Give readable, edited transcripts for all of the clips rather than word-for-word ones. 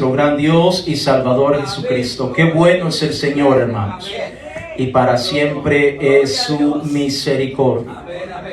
Nuestro gran Dios y Salvador Jesucristo. Qué bueno es el Señor, hermanos, y para siempre es su misericordia.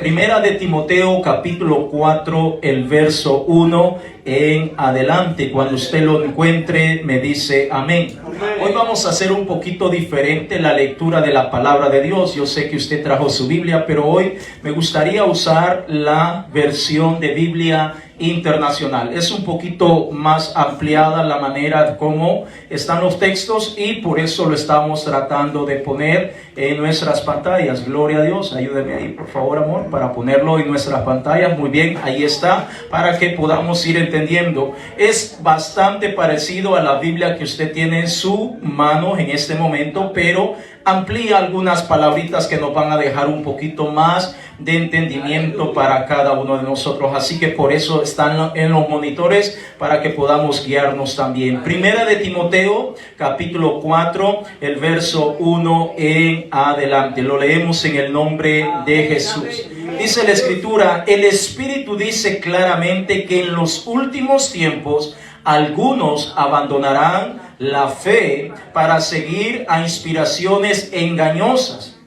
Primera de Timoteo, capítulo 4, el verso 1 en adelante. Cuando usted lo encuentre, me dice amén. Hoy vamos a hacer un poquito diferente la lectura de la palabra de Dios. Yo sé que usted trajo su Biblia, pero hoy me gustaría usar la versión de Biblia internacional. Es un poquito más ampliada la manera como están los textos y por eso lo estamos tratando de poner en nuestras pantallas. Gloria a Dios. Ayúdeme ahí, por favor, amor, para ponerlo en nuestras pantallas. Muy bien, ahí está, para que podamos ir entendiendo. Es bastante parecido a la Biblia que usted tiene en su mano en este momento, pero amplía algunas palabritas que nos van a dejar un poquito más de entendimiento para cada uno de nosotros. Así que por eso están en los monitores, para que podamos guiarnos también. Primera de Timoteo, capítulo 4, el verso 1 en adelante. Lo leemos en el nombre de Jesús. Dice la Escritura: el Espíritu dice claramente que en los últimos tiempos algunos abandonarán la fe para seguir a inspiraciones engañosas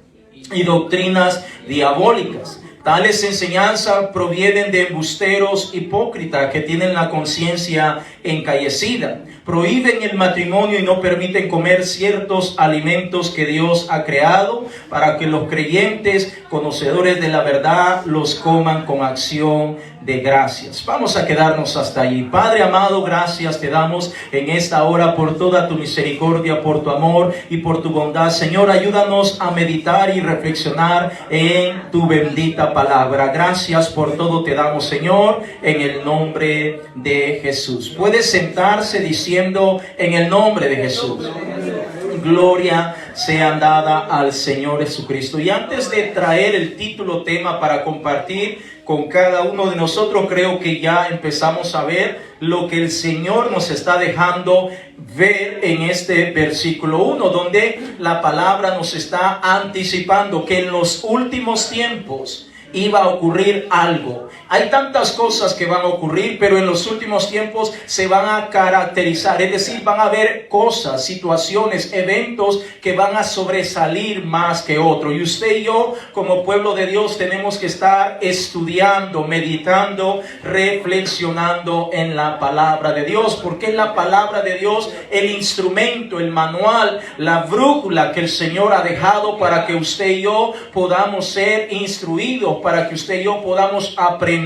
y doctrinas diabólicas. Tales enseñanzas provienen de embusteros hipócritas que tienen la conciencia encallecida. Prohíben el matrimonio y no permiten comer ciertos alimentos que Dios ha creado para que los creyentes, conocedores de la verdad, los coman con acción de gracias. Vamos a quedarnos hasta allí. Padre amado, gracias te damos en esta hora por toda tu misericordia, por tu amor y por tu bondad. Señor, ayúdanos a meditar y reflexionar en tu bendita palabra. Gracias por todo te damos, Señor, en el nombre de Jesús. Puede sentarse diciendo: en el nombre de Jesús. Gloria sea dada al Señor Jesucristo. Y antes de traer el título tema para compartir con cada uno de nosotros, creo que ya empezamos a ver lo que el Señor nos está dejando ver en este versículo 1, donde la palabra nos está anticipando que en los últimos tiempos iba a ocurrir algo. Hay tantas cosas que van a ocurrir, pero en los últimos tiempos se van a caracterizar, es decir, van a haber cosas, situaciones, eventos que van a sobresalir más que otros. Y usted y yo, como pueblo de Dios, tenemos que estar estudiando, meditando, reflexionando en la palabra de Dios, porque es la palabra de Dios el instrumento, el manual, la brújula que el Señor ha dejado para que usted y yo podamos ser instruidos, para que usted y yo podamos aprender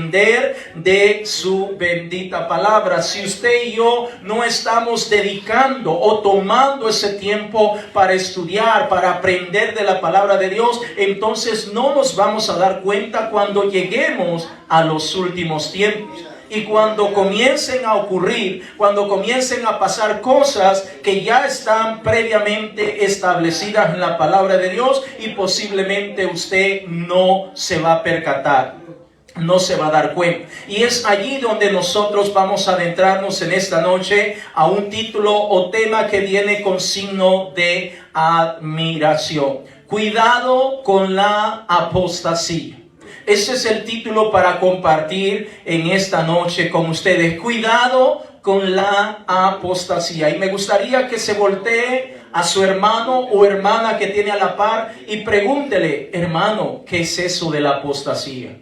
de su bendita palabra. Si usted y yo no estamos dedicando o tomando ese tiempo para estudiar, para aprender de la palabra de Dios, entonces no nos vamos a dar cuenta cuando lleguemos a los últimos tiempos. Y cuando comiencen a ocurrir, cuando comiencen a pasar cosas que ya están previamente establecidas en la palabra de Dios, y posiblemente usted no se va a percatar, no se va a dar cuenta. Y es allí donde nosotros vamos a adentrarnos en esta noche a un título o tema que viene con signo de admiración. Cuidado con la apostasía. Ese es el título para compartir en esta noche con ustedes. Cuidado con la apostasía. Y me gustaría que se voltee a su hermano o hermana que tiene a la par y pregúntele: hermano, ¿qué es eso de la apostasía?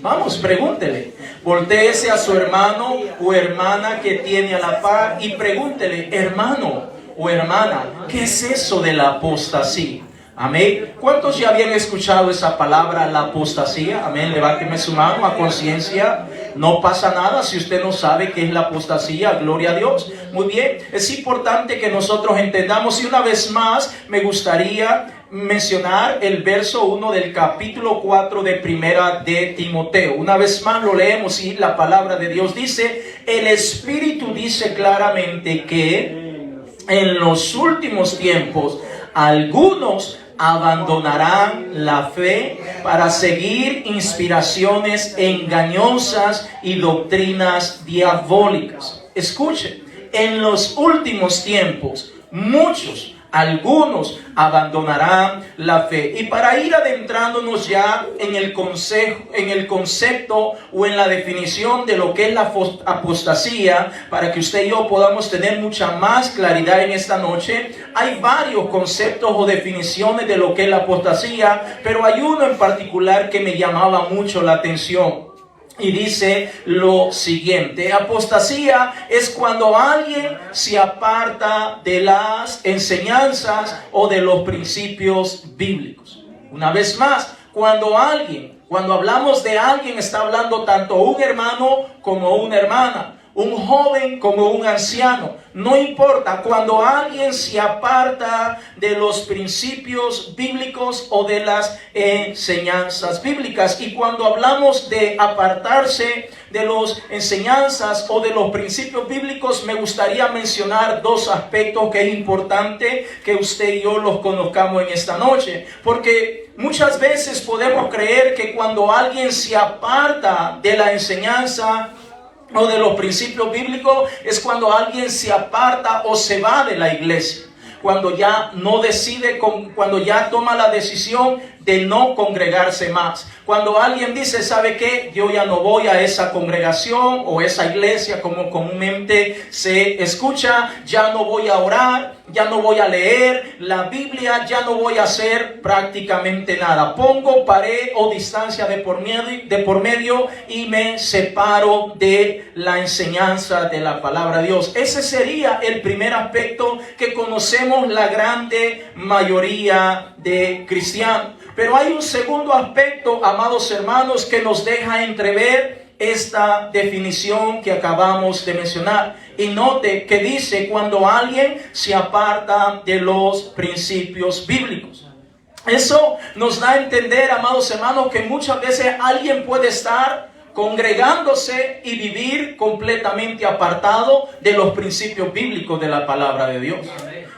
Vamos, pregúntele. Voltéese a su hermano o hermana que tiene a la par y pregúntele: hermano o hermana, ¿qué es eso de la apostasía? Amén. ¿Cuántos ya habían escuchado esa palabra, la apostasía? Amén. Levánteme su mano a conciencia. No pasa nada si usted no sabe qué es la apostasía. Gloria a Dios. Muy bien. Es importante que nosotros entendamos. Y una vez más me gustaría mencionar el verso 1 del capítulo 4 de Primera de Timoteo. Una vez más lo leemos y la palabra de Dios dice: el Espíritu dice claramente que en los últimos tiempos algunos abandonarán la fe para seguir inspiraciones engañosas y doctrinas diabólicas. Escuchen, en los últimos tiempos muchos algunos abandonarán la fe. Y para ir adentrándonos ya en el concepto o en la definición de lo que es la apostasía, para que usted y yo podamos tener mucha más claridad en esta noche, hay varios conceptos o definiciones de lo que es la apostasía, pero hay uno en particular que me llamaba mucho la atención. Y dice lo siguiente: apostasía es cuando alguien se aparta de las enseñanzas o de los principios bíblicos. Una vez más, cuando hablamos de alguien, está hablando tanto un hermano como una hermana, un joven como un anciano, no importa. Cuando alguien se aparta de los principios bíblicos o de las enseñanzas bíblicas. Y cuando hablamos de apartarse de las enseñanzas o de los principios bíblicos, me gustaría mencionar dos aspectos que es importante que usted y yo los conozcamos en esta noche, porque muchas veces podemos creer que cuando alguien se aparta de la enseñanza o de los principios bíblicos es cuando alguien se aparta o se va de la iglesia, cuando ya no decide, cuando ya toma la decisión de no congregarse más. Cuando alguien dice, ¿sabe qué? Yo ya no voy a esa congregación o esa iglesia como comúnmente se escucha, ya no voy a orar, ya no voy a leer la Biblia, ya no voy a hacer prácticamente nada. Pongo pared o distancia de por medio y me separo de la enseñanza de la palabra de Dios. Ese sería el primer aspecto que conocemos la grande mayoría de cristianos. Pero hay un segundo aspecto, amados hermanos, que nos deja entrever esta definición que acabamos de mencionar. Y note que dice cuando alguien se aparta de los principios bíblicos. Eso nos da a entender, amados hermanos, que muchas veces alguien puede estar congregándose y vivir completamente apartado de los principios bíblicos de la palabra de Dios.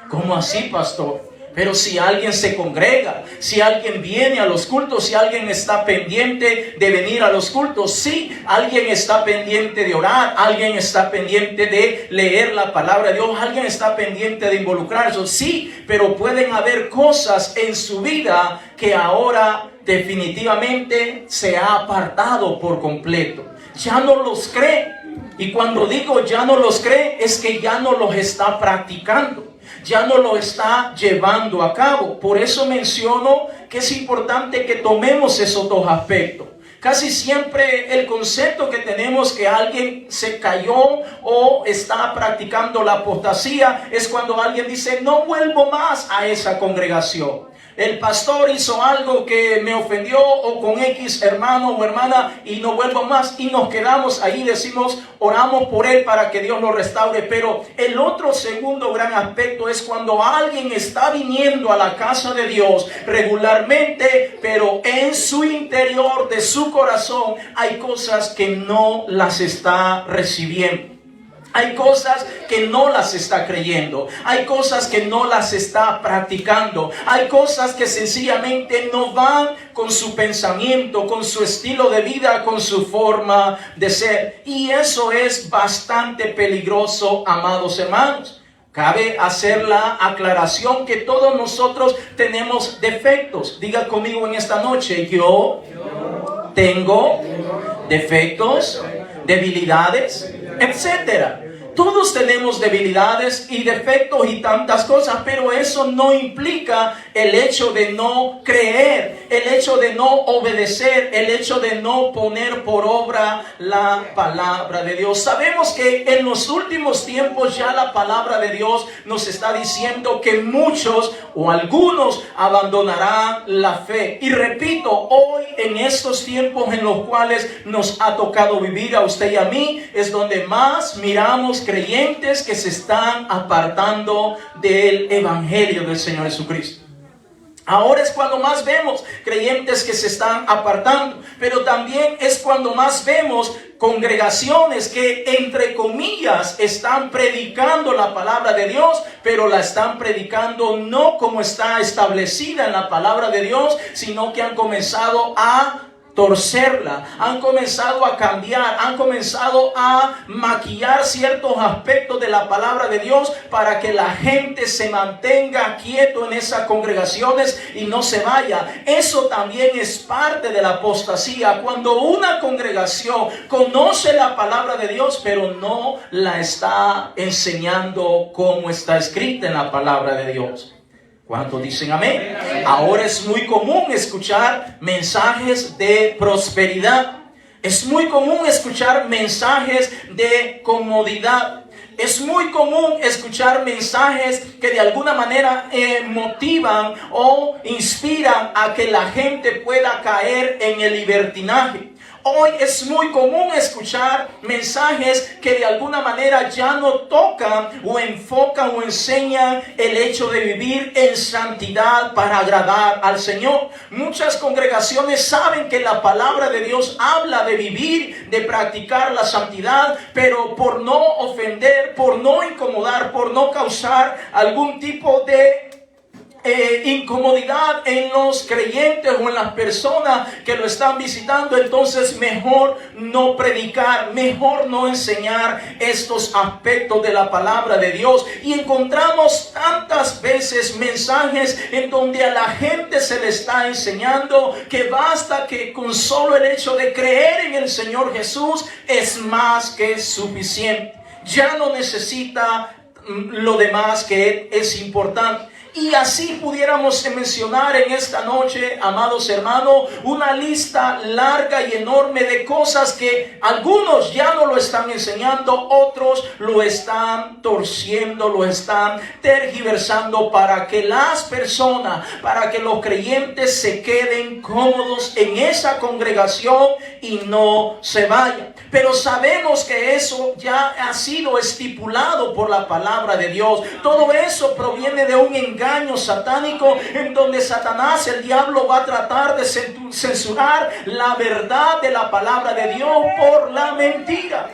¿Cómo así, pastor? Pero si alguien se congrega, si alguien viene a los cultos, si alguien está pendiente de venir a los cultos, sí, alguien está pendiente de orar, alguien está pendiente de leer la palabra de Dios, alguien está pendiente de involucrarse, sí, pero pueden haber cosas en su vida que ahora definitivamente se ha apartado por completo. Ya no los cree. Y cuando digo ya no los cree, es que ya no los está practicando. Ya no lo está llevando a cabo. Por eso menciono que es importante que tomemos esos dos aspectos. Casi siempre el concepto que tenemos que alguien se cayó o está practicando la apostasía es cuando alguien dice, no vuelvo más a esa congregación. El pastor hizo algo que me ofendió o con X hermano o hermana y no vuelvo más, y nos quedamos ahí, decimos, oramos por él para que Dios lo restaure. Pero el otro segundo gran aspecto es cuando alguien está viniendo a la casa de Dios regularmente, pero en su interior de su corazón hay cosas que no las está recibiendo. Hay cosas que no las está creyendo. Hay cosas que no las está practicando. Hay cosas que sencillamente no van con su pensamiento, con su estilo de vida, con su forma de ser. Y eso es bastante peligroso, amados hermanos. Cabe hacer la aclaración que todos nosotros tenemos defectos. Diga conmigo en esta noche, yo tengo defectos, debilidades, etcétera. Todos tenemos debilidades y defectos y tantas cosas, pero eso no implica el hecho de no creer, el hecho de no obedecer, el hecho de no poner por obra la palabra de Dios. Sabemos que en los últimos tiempos ya la palabra de Dios nos está diciendo que muchos o algunos abandonarán la fe. Y repito, hoy en estos tiempos en los cuales nos ha tocado vivir a usted y a mí, es donde más miramos creyentes que se están apartando del evangelio del Señor Jesucristo. Ahora es cuando más vemos creyentes que se están apartando, pero también es cuando más vemos congregaciones que, entre comillas, están predicando la palabra de Dios, pero la están predicando no como está establecida en la palabra de Dios, sino que han comenzado a torcerla, han comenzado a cambiar, han comenzado a maquillar ciertos aspectos de la palabra de Dios para que la gente se mantenga quieto en esas congregaciones y no se vaya. Eso también es parte de la apostasía, cuando una congregación conoce la palabra de Dios pero no la está enseñando como está escrita en la palabra de Dios. ¿Cuántos dicen amén? Ahora es muy común escuchar mensajes de prosperidad. Es muy común escuchar mensajes de comodidad. Es muy común escuchar mensajes que de alguna manera motivan o inspiran a que la gente pueda caer en el libertinaje. Hoy es muy común escuchar mensajes que de alguna manera ya no tocan o enfocan o enseñan el hecho de vivir en santidad para agradar al Señor. Muchas congregaciones saben que la palabra de Dios habla de vivir, de practicar la santidad, pero por no ofender, por no incomodar, por no causar algún tipo de incomodidad en los creyentes o en las personas que lo están visitando, entonces mejor no predicar, mejor no enseñar estos aspectos de la palabra de Dios. Y encontramos tantas veces mensajes en donde a la gente se le está enseñando que basta que con solo el hecho de creer en el Señor Jesús es más que suficiente. Ya no necesita lo demás que es importante. Y así pudiéramos mencionar en esta noche, amados hermanos, una lista larga y enorme de cosas que algunos ya no lo están enseñando, otros lo están torciendo, lo están tergiversando para que las personas, para que los creyentes se queden cómodos en esa congregación y no se vayan. Pero sabemos que eso ya ha sido estipulado por la palabra de Dios. Todo eso proviene de un engaño satánico en donde Satanás, el diablo, va a tratar de censurar la verdad de la palabra de Dios por la mentira.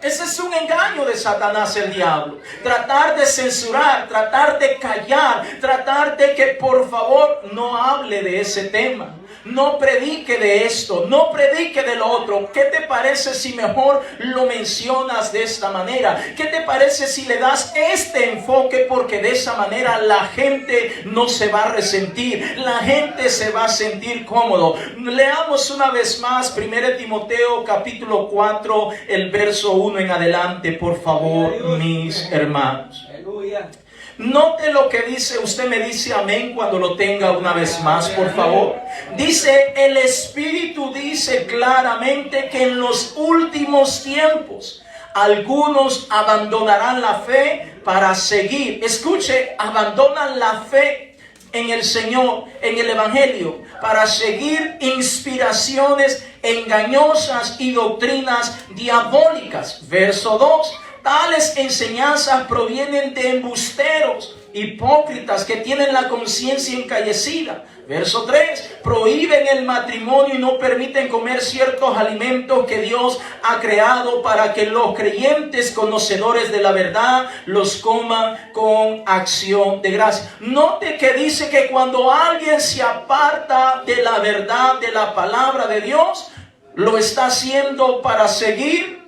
Ese es un engaño de Satanás, el diablo. Tratar de censurar, tratar de callar, tratar de que por favor no hable de ese tema. No predique de esto, no predique de lo otro. ¿Qué te parece si mejor lo mencionas de esta manera? ¿Qué te parece si le das este enfoque? Porque de esa manera la gente no se va a resentir, la gente se va a sentir cómodo. Leamos una vez más 1 Timoteo capítulo 4, el verso 1 en adelante, por favor, mis hermanos. Aleluya. Note lo que dice, usted me dice amén cuando lo tenga una vez más, por favor. Dice, el Espíritu dice claramente que en los últimos tiempos algunos abandonarán la fe para seguir. Escuche, abandonan la fe en el Señor, en el Evangelio, para seguir inspiraciones engañosas y doctrinas diabólicas. Verso 2. Tales enseñanzas provienen de embusteros, hipócritas que tienen la conciencia encallecida. Verso 3. Prohíben el matrimonio y no permiten comer ciertos alimentos que Dios ha creado para que los creyentes conocedores de la verdad los coman con acción de gracia. Note que dice que cuando alguien se aparta de la verdad de la palabra de Dios, lo está haciendo para seguir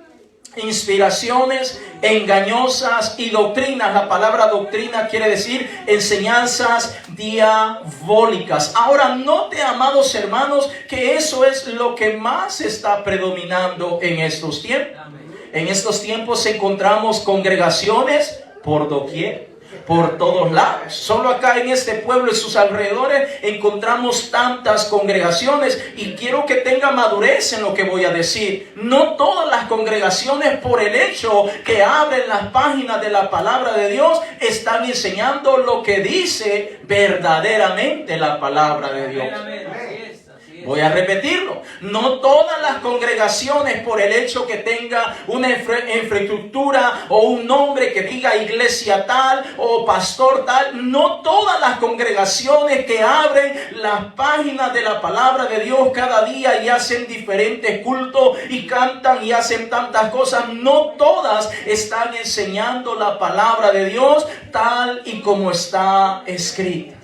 inspiraciones engañosas y doctrinas. La palabra doctrina quiere decir enseñanzas diabólicas. Ahora note, amados hermanos, que eso es lo que más está predominando en estos tiempos. En estos tiempos encontramos congregaciones por doquier, por todos lados. Solo acá en este pueblo y sus alrededores encontramos tantas congregaciones, y quiero que tenga madurez en lo que voy a decir. No todas las congregaciones, por el hecho que abren las páginas de la palabra de Dios, están enseñando lo que dice verdaderamente la palabra de Dios. Voy a repetirlo. No todas las congregaciones, por el hecho que tenga una infraestructura o un nombre que diga iglesia tal o pastor tal, no todas las congregaciones que abren las páginas de la palabra de Dios cada día y hacen diferentes cultos y cantan y hacen tantas cosas, no todas están enseñando la palabra de Dios tal y como está escrita.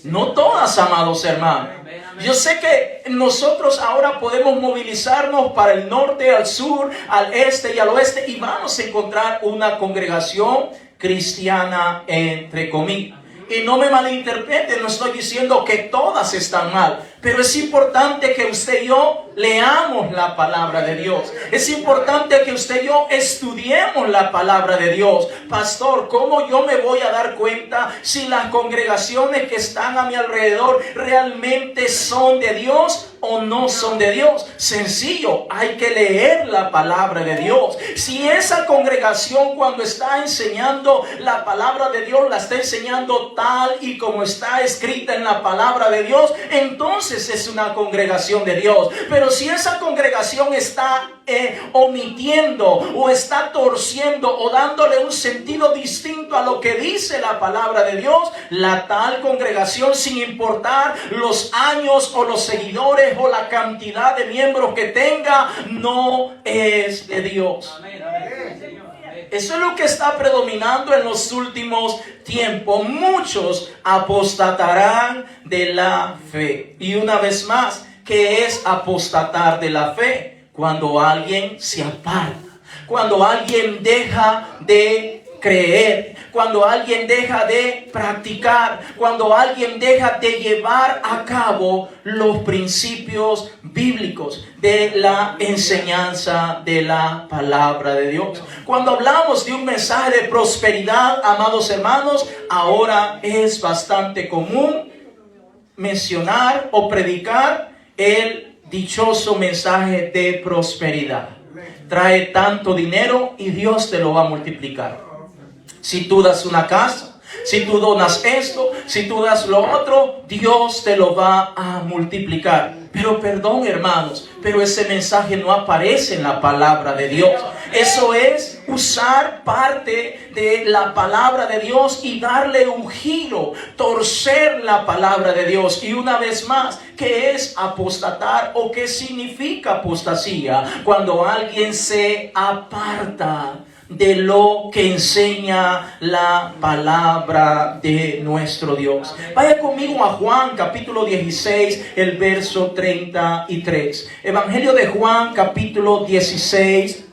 No todas, amados hermanos. Yo sé que nosotros ahora podemos movilizarnos para el norte, al sur, al este y al oeste y vamos a encontrar una congregación cristiana entre comillas. Y no me malinterpreten, no estoy diciendo que todas están mal, pero es importante que usted y yo leamos la palabra de Dios. Es importante que usted y yo estudiemos la palabra de Dios. Pastor, ¿cómo yo me voy a dar cuenta si las congregaciones que están a mi alrededor realmente son de Dios o no son de Dios? Sencillo, hay que leer la palabra de Dios. Si esa congregación cuando está enseñando la palabra de Dios la está enseñando tal y como está escrita en la palabra de Dios, entonces es una congregación de Dios. Pero si esa congregación está omitiendo o está torciendo o dándole un sentido distinto a lo que dice la palabra de Dios, la tal congregación, sin importar los años o los seguidores o la cantidad de miembros que tenga, no es de Dios. Eso es lo que está predominando en los últimos tiempos. Muchos apostatarán de la fe. Y una vez más, ¿qué es apostatar de la fe? Cuando alguien se aparta, cuando alguien deja de creer, cuando alguien deja de practicar, cuando alguien deja de llevar a cabo los principios bíblicos de la enseñanza de la palabra de Dios. Cuando hablamos de un mensaje de prosperidad, amados hermanos, ahora es bastante común mencionar o predicar el dichoso mensaje de prosperidad. Trae tanto dinero y Dios te lo va a multiplicar. Si tú das una casa, si tú donas esto, si tú das lo otro, Dios te lo va a multiplicar. Pero perdón, hermanos, pero ese mensaje no aparece en la palabra de Dios. Eso es usar parte de la palabra de Dios y darle un giro, torcer la palabra de Dios. Y una vez más, ¿qué es apostatar o qué significa apostasía? Cuando alguien se aparta de lo que enseña la palabra de nuestro Dios. Vaya conmigo a Juan capítulo 16, el verso 33. Evangelio de Juan capítulo 16,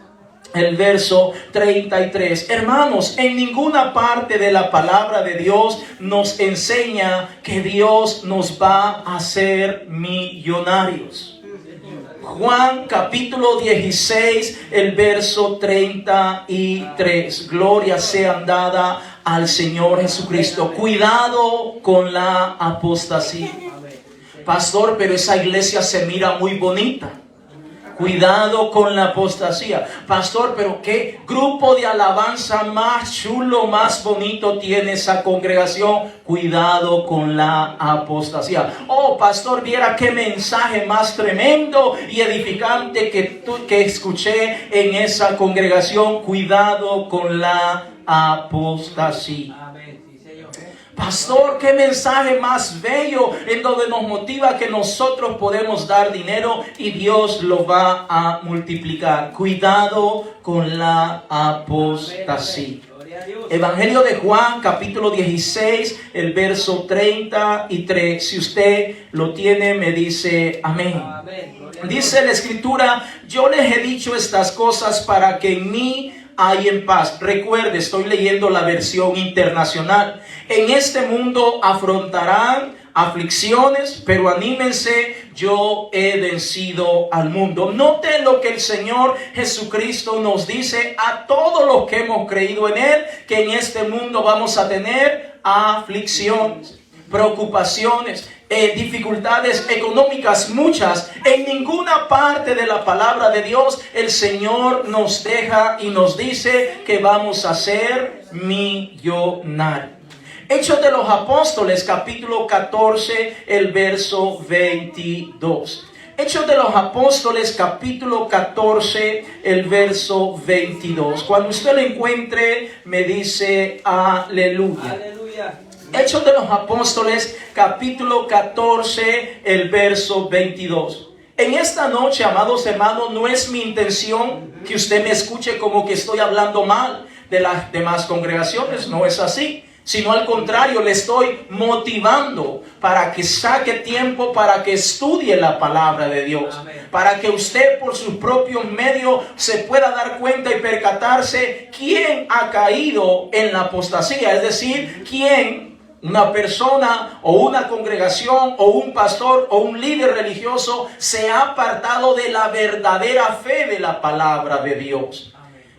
el verso 33. Hermanos, en ninguna parte de la palabra de Dios nos enseña que Dios nos va a hacer millonarios. Juan capítulo 16, el verso 33. Gloria sea dada al Señor Jesucristo. Cuidado con la apostasía. Pastor, pero esa iglesia se mira muy bonita. Cuidado con la apostasía. Pastor, pero qué grupo de alabanza más chulo, más bonito tiene esa congregación. Cuidado con la apostasía. Oh, pastor, viera qué mensaje más tremendo y edificante que escuché en esa congregación. Cuidado con la apostasía. Pastor, qué mensaje más bello en donde nos motiva que nosotros podemos dar dinero y Dios lo va a multiplicar. Cuidado con la apostasía. Evangelio de Juan, capítulo 16, el verso 33. Si usted lo tiene, me dice amén. Dice la Escritura: yo les he dicho estas cosas para que en mí hay en paz. Recuerde, estoy leyendo la versión internacional. En este mundo afrontarán aflicciones, pero anímense, yo he vencido al mundo. Note lo que el Señor Jesucristo nos dice a todos los que hemos creído en Él, que en este mundo vamos a tener aflicciones, preocupaciones, dificultades económicas, muchas. En ninguna parte de la palabra de Dios el Señor nos deja y nos dice que vamos a ser millonarios. Hechos de los Apóstoles, capítulo 14, el verso 22. Hechos de los Apóstoles, capítulo 14, el verso 22. Cuando usted lo encuentre, me dice aleluya. Aleluya. Hechos de los Apóstoles, capítulo 14, el verso 22. En esta noche, amados hermanos, no es mi intención que usted me escuche como que estoy hablando mal de las demás congregaciones. No es así. sino al contrario, le estoy motivando para que saque tiempo para que estudie la palabra de Dios. Amén. Para que usted por sus propios medios se pueda dar cuenta y percatarse quién ha caído en la apostasía, es decir, quién, una persona o una congregación o un pastor o un líder religioso se ha apartado de la verdadera fe de la palabra de Dios.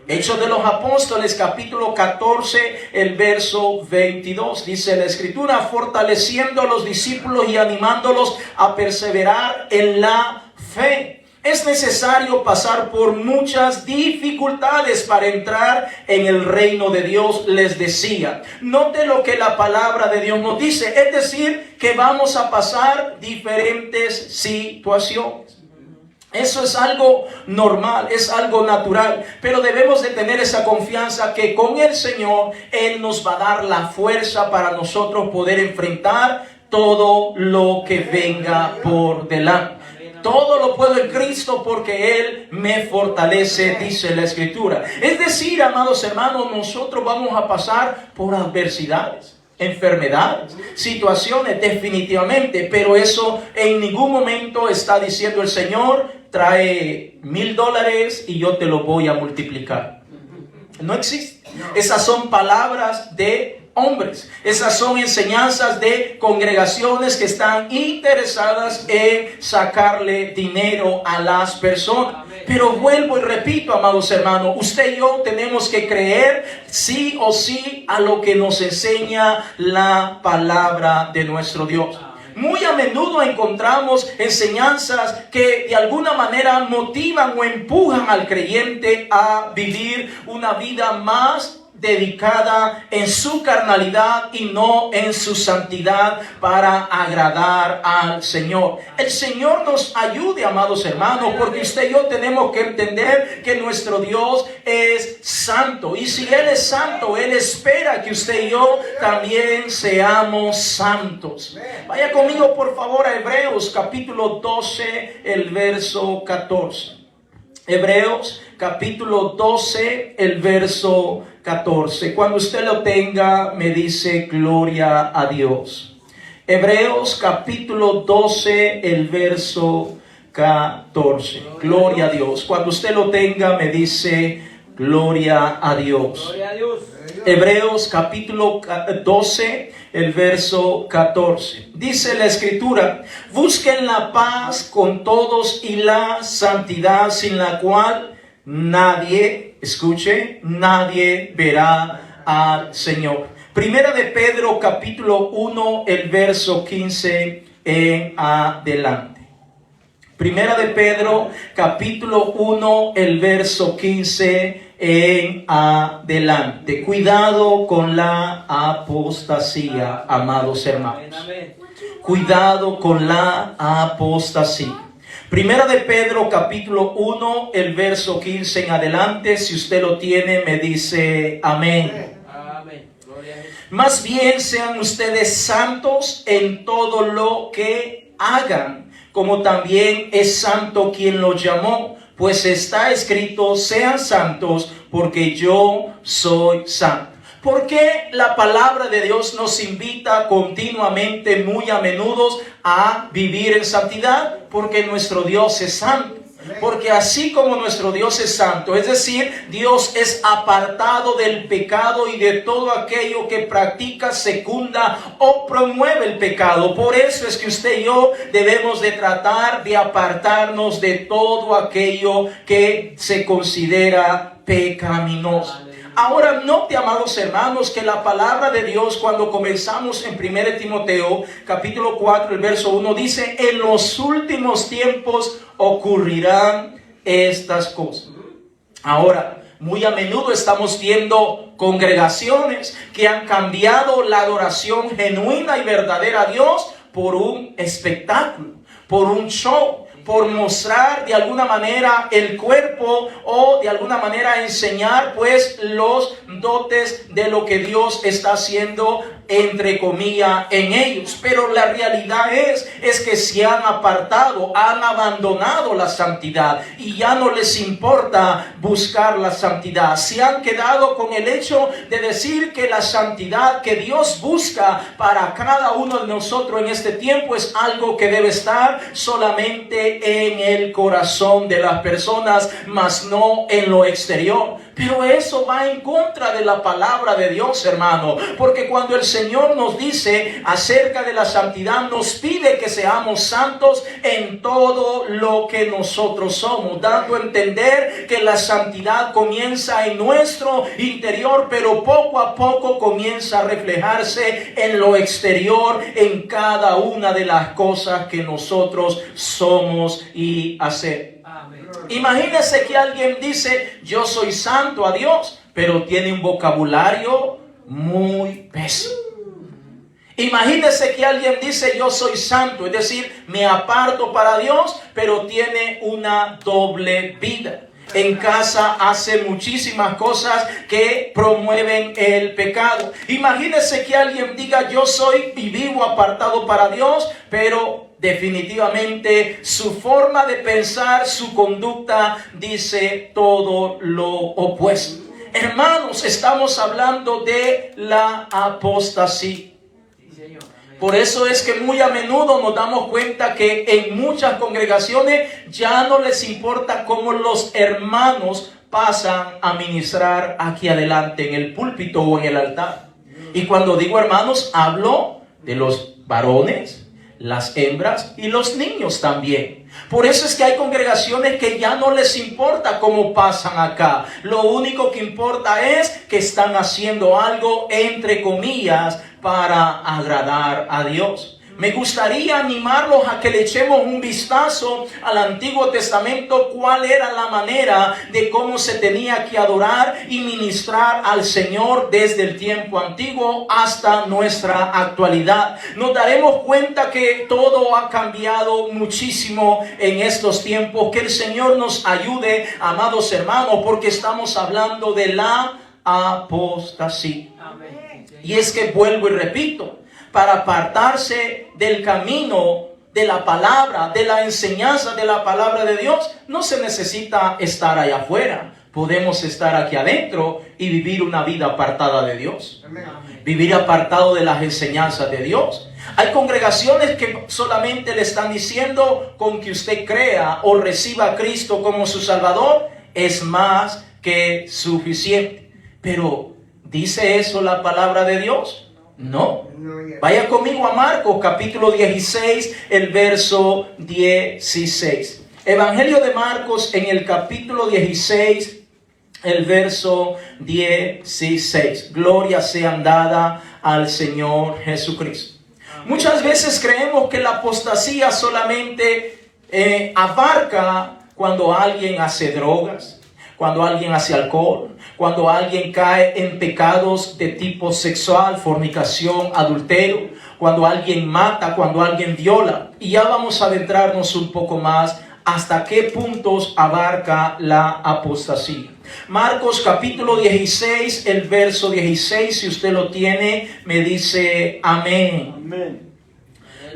Hechos de los Apóstoles, capítulo 14, el verso 22. Dice la Escritura: fortaleciendo a los discípulos y animándolos a perseverar en la fe. Es necesario pasar por muchas dificultades para entrar en el reino de Dios, les decía. Note lo que la palabra de Dios nos dice, es decir, que vamos a pasar diferentes situaciones. Eso es algo normal, es algo natural, pero debemos de tener esa confianza que con el Señor Él nos va a dar la fuerza para nosotros poder enfrentar todo lo que venga por delante. Todo lo puedo en Cristo porque Él me fortalece, dice la Escritura. Es decir, amados hermanos, nosotros vamos a pasar por adversidades, enfermedades, situaciones definitivamente, pero eso en ningún momento está diciendo el Señor: trae $1,000 y yo te lo voy a multiplicar. No existe. Esas son palabras de hombres. Esas son enseñanzas de congregaciones que están interesadas en sacarle dinero a las personas. Pero vuelvo y repito, amados hermanos, usted y yo tenemos que creer sí o sí a lo que nos enseña la palabra de nuestro Dios. Muy a menudo encontramos enseñanzas que de alguna manera motivan o empujan al creyente a vivir una vida más dedicada en su carnalidad y no en su santidad para agradar al Señor. El Señor nos ayude, amados hermanos, porque usted y yo tenemos que entender que nuestro Dios es santo. Y si Él es santo, Él espera que usted y yo también seamos santos. Vaya conmigo, por favor, a Hebreos capítulo 12, el verso 14. Hebreos capítulo 12, el verso 14. Cuando usted lo tenga, me dice gloria a Dios. Hebreos capítulo 12, el verso 14. Gloria a Dios. Cuando usted lo tenga, me dice gloria a Dios. Gloria a Dios. Hebreos capítulo 12, el verso 14. Dice la Escritura: busquen la paz con todos y la santidad, sin la cual nadie, escuche, nadie verá al Señor. Primera de Pedro capítulo 1, el verso 15 en adelante. Primera de Pedro capítulo 1, el verso 15 en adelante. Cuidado con la apostasía, amados hermanos. Cuidado con la apostasía. Primera de Pedro capítulo 1, el verso 15 en adelante. Si usted lo tiene, me dice amén. Amén. Más bien sean ustedes santos en todo lo que hagan, como también es santo quien los llamó. Pues está escrito: sean santos porque yo soy santo. ¿Por qué la palabra de Dios nos invita continuamente, muy a menudo, a vivir en santidad? Porque nuestro Dios es santo. Porque así como nuestro Dios es santo, es decir, Dios es apartado del pecado y de todo aquello que practica, secunda o promueve el pecado. Por eso es que usted y yo debemos de tratar de apartarnos de todo aquello que se considera pecaminoso. Ahora, note, amados hermanos, que la palabra de Dios, cuando comenzamos en 1 Timoteo, capítulo 4, el verso 1, dice: en los últimos tiempos ocurrirán estas cosas. Ahora, muy a menudo estamos viendo congregaciones que han cambiado la adoración genuina y verdadera a Dios por un espectáculo, por un show, por mostrar de alguna manera el cuerpo o de alguna manera enseñar pues los dotes de lo que Dios está haciendo entre comillas en ellos. Pero la realidad es que se han apartado, han abandonado la santidad y ya no les importa buscar la santidad. Se han quedado con el hecho de decir que la santidad que Dios busca para cada uno de nosotros en este tiempo es algo que debe estar solamente en el corazón de las personas, mas no en lo exterior. Pero eso va en contra de la palabra de Dios, hermano, porque cuando el Señor nos dice acerca de la santidad, nos pide que seamos santos en todo lo que nosotros somos, dando a entender que la santidad comienza en nuestro interior, pero poco a poco comienza a reflejarse en lo exterior, en cada una de las cosas que nosotros somos y hacemos. Imagínese que alguien dice, yo soy santo a Dios, pero tiene un vocabulario muy pésimo. Imagínese que alguien dice, yo soy santo, es decir, me aparto para Dios, pero tiene una doble vida. En casa hace muchísimas cosas que promueven el pecado. Imagínese que alguien diga, yo soy y vivo apartado para Dios, pero definitivamente su forma de pensar, su conducta dice todo lo opuesto. Hermanos, estamos hablando de la apostasía. Por eso es que muy a menudo nos damos cuenta que en muchas congregaciones ya no les importa cómo los hermanos pasan a ministrar aquí adelante en el púlpito o en el altar. Y cuando digo hermanos, hablo de los varones, las hembras y los niños también. Por eso es que hay congregaciones que ya no les importa cómo pasan acá. Lo único que importa es que están haciendo algo, entre comillas, para agradar a Dios. Me gustaría animarlos a que le echemos un vistazo al Antiguo Testamento, cuál era la manera de cómo se tenía que adorar y ministrar al Señor desde el tiempo antiguo hasta nuestra actualidad. Nos daremos cuenta que todo ha cambiado muchísimo en estos tiempos. Que el Señor nos ayude, amados hermanos, porque estamos hablando de la apostasía. Y es que vuelvo y repito, para apartarse del camino de la palabra, de la enseñanza de la palabra de Dios, no se necesita estar allá afuera. Podemos estar aquí adentro y vivir una vida apartada de Dios. Vivir apartado de las enseñanzas de Dios. Hay congregaciones que solamente le están diciendo, con que usted crea o reciba a Cristo como su Salvador, es más que suficiente. Pero ¿dice eso la palabra de Dios? No. Vaya conmigo a Marcos capítulo 16, el verso 16. Evangelio de Marcos en el capítulo 16, el verso 16. Gloria sean dada al Señor Jesucristo. Muchas veces creemos que la apostasía solamente abarca cuando alguien hace drogas, cuando alguien hace alcohol, cuando alguien cae en pecados de tipo sexual, fornicación, adulterio, cuando alguien mata, cuando alguien viola. Y ya vamos a adentrarnos un poco más hasta qué puntos abarca la apostasía. Marcos capítulo 16, el verso 16, si usted lo tiene, me dice amén. Amén.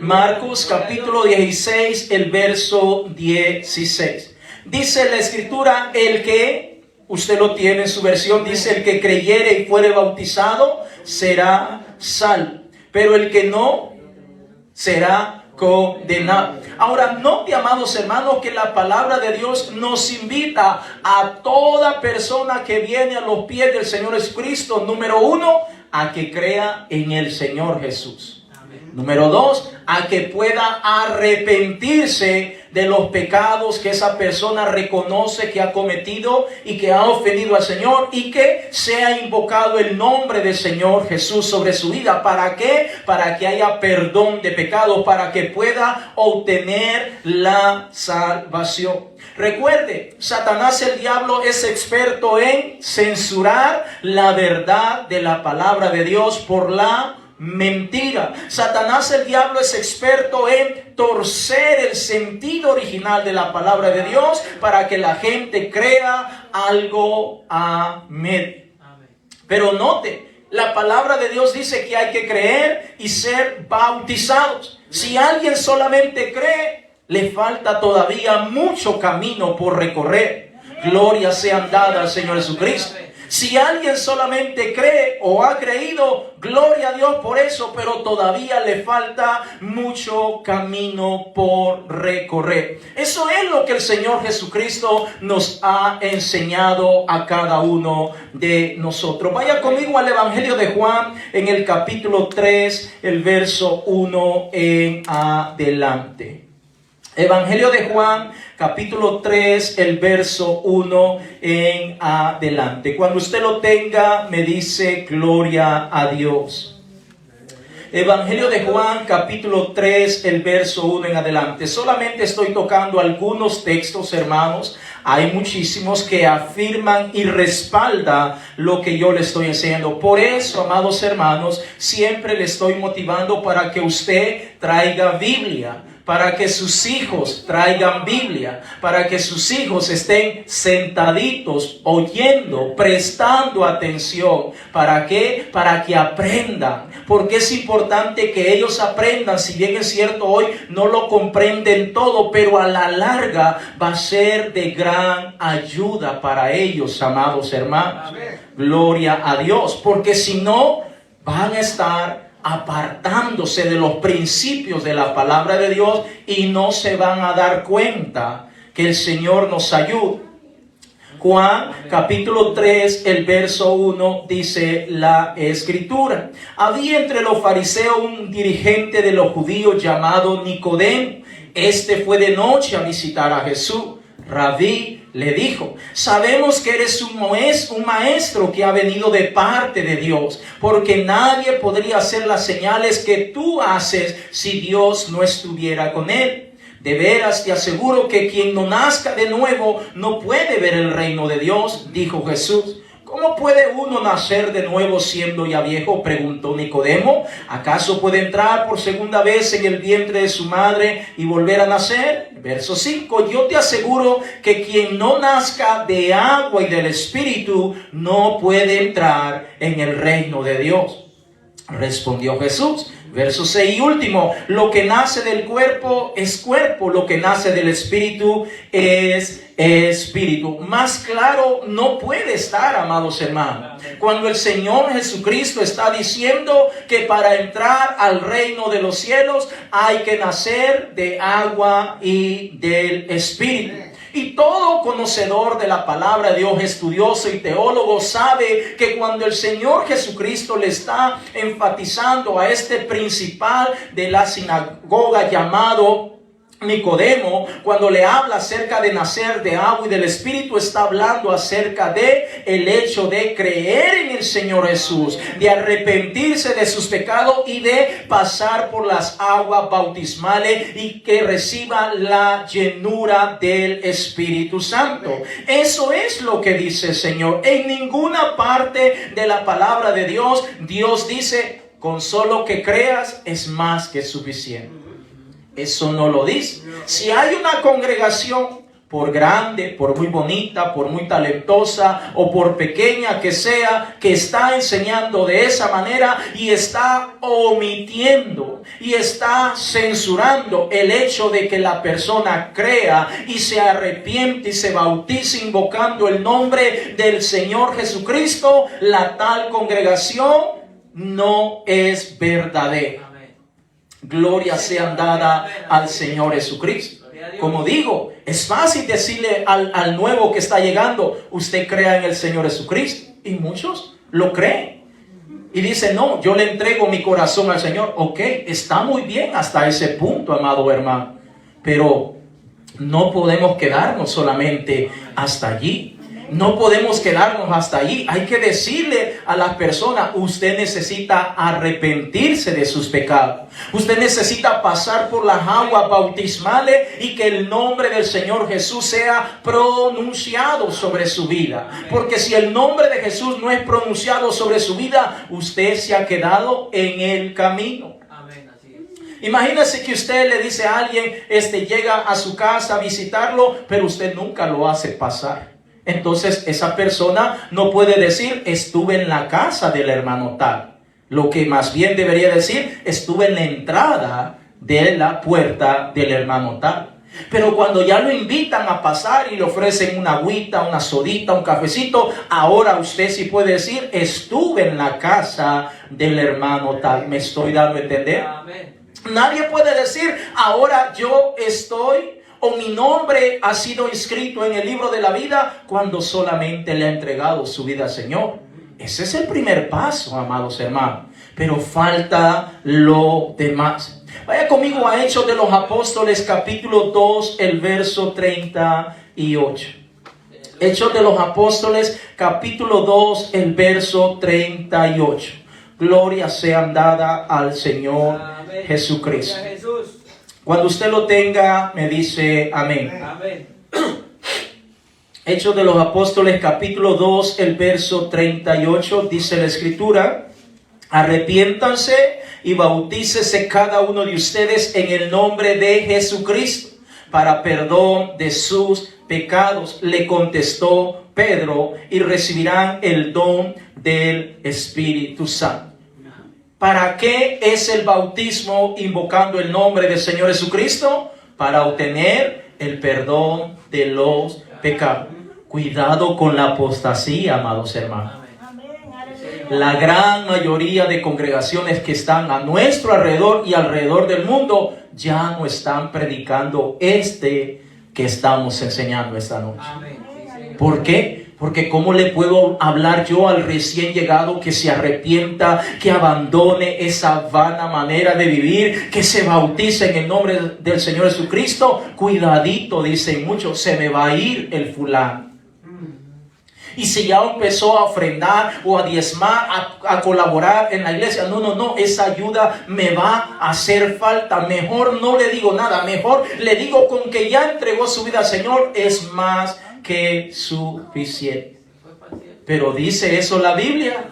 Marcos capítulo 16, el verso 16. Dice la escritura, el que, usted lo tiene en su versión, dice, el que creyere y fuere bautizado será salvo, pero el que no será condenado. Ahora, note, amados hermanos, que la palabra de Dios nos invita a toda persona que viene a los pies del Señor Jesucristo, número uno, a que crea en el Señor Jesús. Número dos, a que pueda arrepentirse de los pecados que esa persona reconoce que ha cometido y que ha ofendido al Señor, y que sea invocado el nombre del Señor Jesús sobre su vida. ¿Para qué? Para que haya perdón de pecados, para que pueda obtener la salvación. Recuerde, Satanás, el diablo, es experto en censurar la verdad de la palabra de Dios por la mentira. Satanás, el diablo, es experto en torcer el sentido original de la palabra de Dios para que la gente crea algo a medio. Pero note, la palabra de Dios dice que hay que creer y ser bautizados. Si alguien solamente cree, le falta todavía mucho camino por recorrer. Gloria sea dada al Señor Jesucristo. Si alguien solamente cree o ha creído, gloria a Dios por eso, pero todavía le falta mucho camino por recorrer. Eso es lo que el Señor Jesucristo nos ha enseñado a cada uno de nosotros. Vaya conmigo al Evangelio de Juan en el capítulo 3, el verso 1 en adelante. Evangelio de Juan, capítulo 3, el verso 1 en adelante. Cuando usted lo tenga, me dice gloria a Dios. Evangelio de Juan, capítulo 3, el verso 1 en adelante. Solamente estoy tocando algunos textos, hermanos. Hay muchísimos que afirman y respaldan lo que yo le estoy enseñando. Por eso, amados hermanos, siempre le estoy motivando para que usted traiga Biblia, para que sus hijos traigan Biblia, para que sus hijos estén sentaditos, oyendo, prestando atención. ¿Para qué? Para que aprendan. Porque es importante que ellos aprendan. Si bien es cierto, hoy no lo comprenden todo, pero a la larga va a ser de gran ayuda para ellos, amados hermanos. Amén. Gloria a Dios. Porque si no, van a estar apartándose de los principios de la palabra de Dios y no se van a dar cuenta. Que el Señor nos ayude. Juan capítulo 3, el verso 1 dice la escritura: había entre los fariseos un dirigente de los judíos llamado Nicodemo. Este fue de noche a visitar a Jesús. Rabí, le dijo, sabemos que eres un maestro que ha venido de parte de Dios, porque nadie podría hacer las señales que tú haces si Dios no estuviera con él. De veras te aseguro que quien no nazca de nuevo no puede ver el reino de Dios, dijo Jesús. ¿Cómo puede uno nacer de nuevo siendo ya viejo?, preguntó Nicodemo. ¿Acaso puede entrar por segunda vez en el vientre de su madre y volver a nacer? Verso 5, yo te aseguro que quien no nazca de agua y del Espíritu no puede entrar en el reino de Dios. Respondió Jesús. Verso 6 y último, lo que nace del cuerpo es cuerpo, lo que nace del espíritu es espíritu. Más claro no puede estar, amados hermanos, cuando el Señor Jesucristo está diciendo que para entrar al reino de los cielos hay que nacer de agua y del espíritu. Y todo conocedor de la palabra de Dios, estudioso y teólogo, sabe que cuando el Señor Jesucristo le está enfatizando a este principal de la sinagoga llamado Nicodemo, cuando le habla acerca de nacer de agua y del Espíritu, está hablando acerca de el hecho de creer en el Señor Jesús, de arrepentirse de sus pecados y de pasar por las aguas bautismales y que reciba la llenura del Espíritu Santo. Eso es lo que dice el Señor. En ninguna parte de la palabra de Dios, Dios dice, con solo que creas es más que suficiente. Eso no lo dice. Si hay una congregación, por grande, por muy bonita, por muy talentosa o por pequeña que sea, que está enseñando de esa manera y está omitiendo y está censurando el hecho de que la persona crea y se arrepiente y se bautice invocando el nombre del Señor Jesucristo, la tal congregación no es verdadera. Gloria sea dada al Señor Jesucristo. Como digo, es fácil decirle al nuevo que está llegando, usted crea en el Señor Jesucristo. Y muchos lo creen. Y dicen, no, yo le entrego mi corazón al Señor. Ok, está muy bien hasta ese punto, amado hermano. Pero no podemos quedarnos solamente hasta allí. No podemos quedarnos hasta ahí. Hay que decirle a las personas, usted necesita arrepentirse de sus pecados. Usted necesita pasar por las aguas bautismales y que el nombre del Señor Jesús sea pronunciado sobre su vida. Porque si el nombre de Jesús no es pronunciado sobre su vida, usted se ha quedado en el camino. Imagínese que usted le dice a alguien, llega a su casa a visitarlo, pero usted nunca lo hace pasar. Entonces esa persona no puede decir, estuve en la casa del hermano tal. Lo que más bien debería decir, estuve en la entrada de la puerta del hermano tal. Pero cuando ya lo invitan a pasar y le ofrecen una agüita, una sodita, un cafecito, ahora usted sí puede decir, estuve en la casa del hermano tal. ¿Me estoy dando a entender? Amén. Nadie puede decir, ahora yo estoy, o mi nombre ha sido inscrito en el libro de la vida, cuando solamente le ha entregado su vida al Señor. Ese es el primer paso, amados hermanos. Pero falta lo demás. Vaya conmigo a Hechos de los Apóstoles, capítulo 2, el verso 38. Hechos de los Apóstoles, capítulo 2, el verso 38. Gloria sea dada al Señor Jesucristo. Cuando usted lo tenga, me dice amén. Amén. Hechos de los Apóstoles, capítulo 2, el verso 38, dice la Escritura: arrepiéntanse y bautícese cada uno de ustedes en el nombre de Jesucristo para perdón de sus pecados. Le contestó Pedro, y recibirán el don del Espíritu Santo. ¿Para qué es el bautismo invocando el nombre del Señor Jesucristo? Para obtener el perdón de los pecados. Cuidado con la apostasía, amados hermanos. La gran mayoría de congregaciones que están a nuestro alrededor y alrededor del mundo ya no están predicando que estamos enseñando esta noche. ¿Por qué? Porque ¿cómo le puedo hablar yo al recién llegado que se arrepienta, que abandone esa vana manera de vivir, que se bautice en el nombre del Señor Jesucristo? Cuidadito, dicen muchos, se me va a ir el fulano. Y si ya empezó a ofrendar o a diezmar, a colaborar en la iglesia, no, esa ayuda me va a hacer falta. Mejor no le digo nada, mejor le digo con que ya entregó su vida al Señor, es más que suficiente. Pero ¿dice eso la Biblia?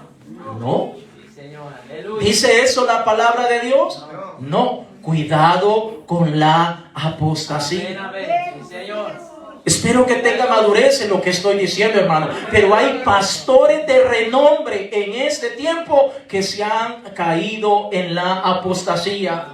No. ¿Dice eso la palabra de Dios? No. Cuidado con la apostasía. Espero que tenga madurez en lo que estoy diciendo, hermano. Pero hay pastores de renombre en este tiempo que se han caído en la apostasía.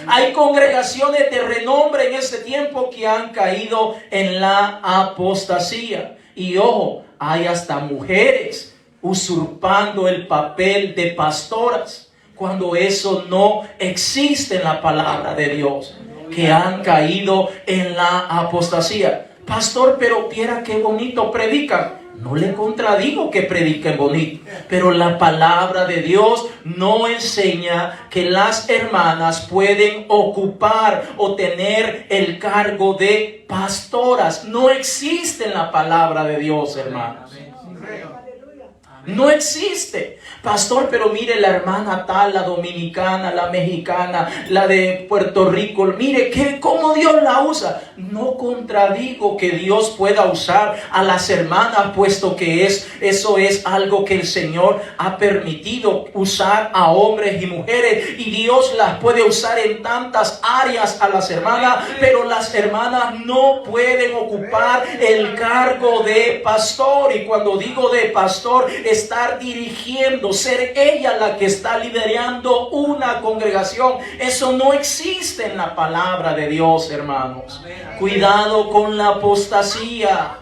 Hay congregaciones de renombre en este tiempo que han caído en la apostasía. Y ojo, hay hasta mujeres usurpando el papel de pastoras, cuando eso no existe en la palabra de Dios, que han caído en la apostasía. Pastor, pero viera qué bonito predican. No le contradigo que prediquen bonito, pero la palabra de Dios no enseña que las hermanas pueden ocupar o tener el cargo de pastoras. No existe en la palabra de Dios, hermanos. No existe. Pastor, pero mire la hermana tal, la dominicana, la mexicana, la de Puerto Rico. Mire cómo Dios la usa. No contradigo que Dios pueda usar a las hermanas, puesto que eso es algo que el Señor ha permitido usar a hombres y mujeres. Y Dios las puede usar en tantas áreas a las hermanas, pero las hermanas no pueden ocupar el cargo de pastor. Y cuando digo de pastor, estar dirigiendo, ser ella la que está liderando una congregación. Eso no existe en la palabra de Dios, hermanos. Cuidado con la apostasía.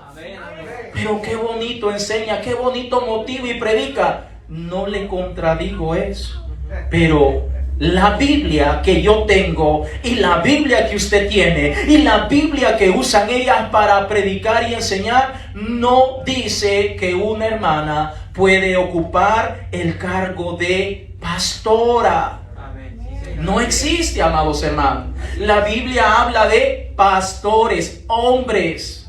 Pero qué bonito enseña, qué bonito motiva y predica. No le contradigo eso. Pero la Biblia que yo tengo y la Biblia que usted tiene y la Biblia que usan ellas para predicar y enseñar no dice que una hermana puede ocupar el cargo de pastora. No existe, amados hermanos. La Biblia habla de pastores, hombres.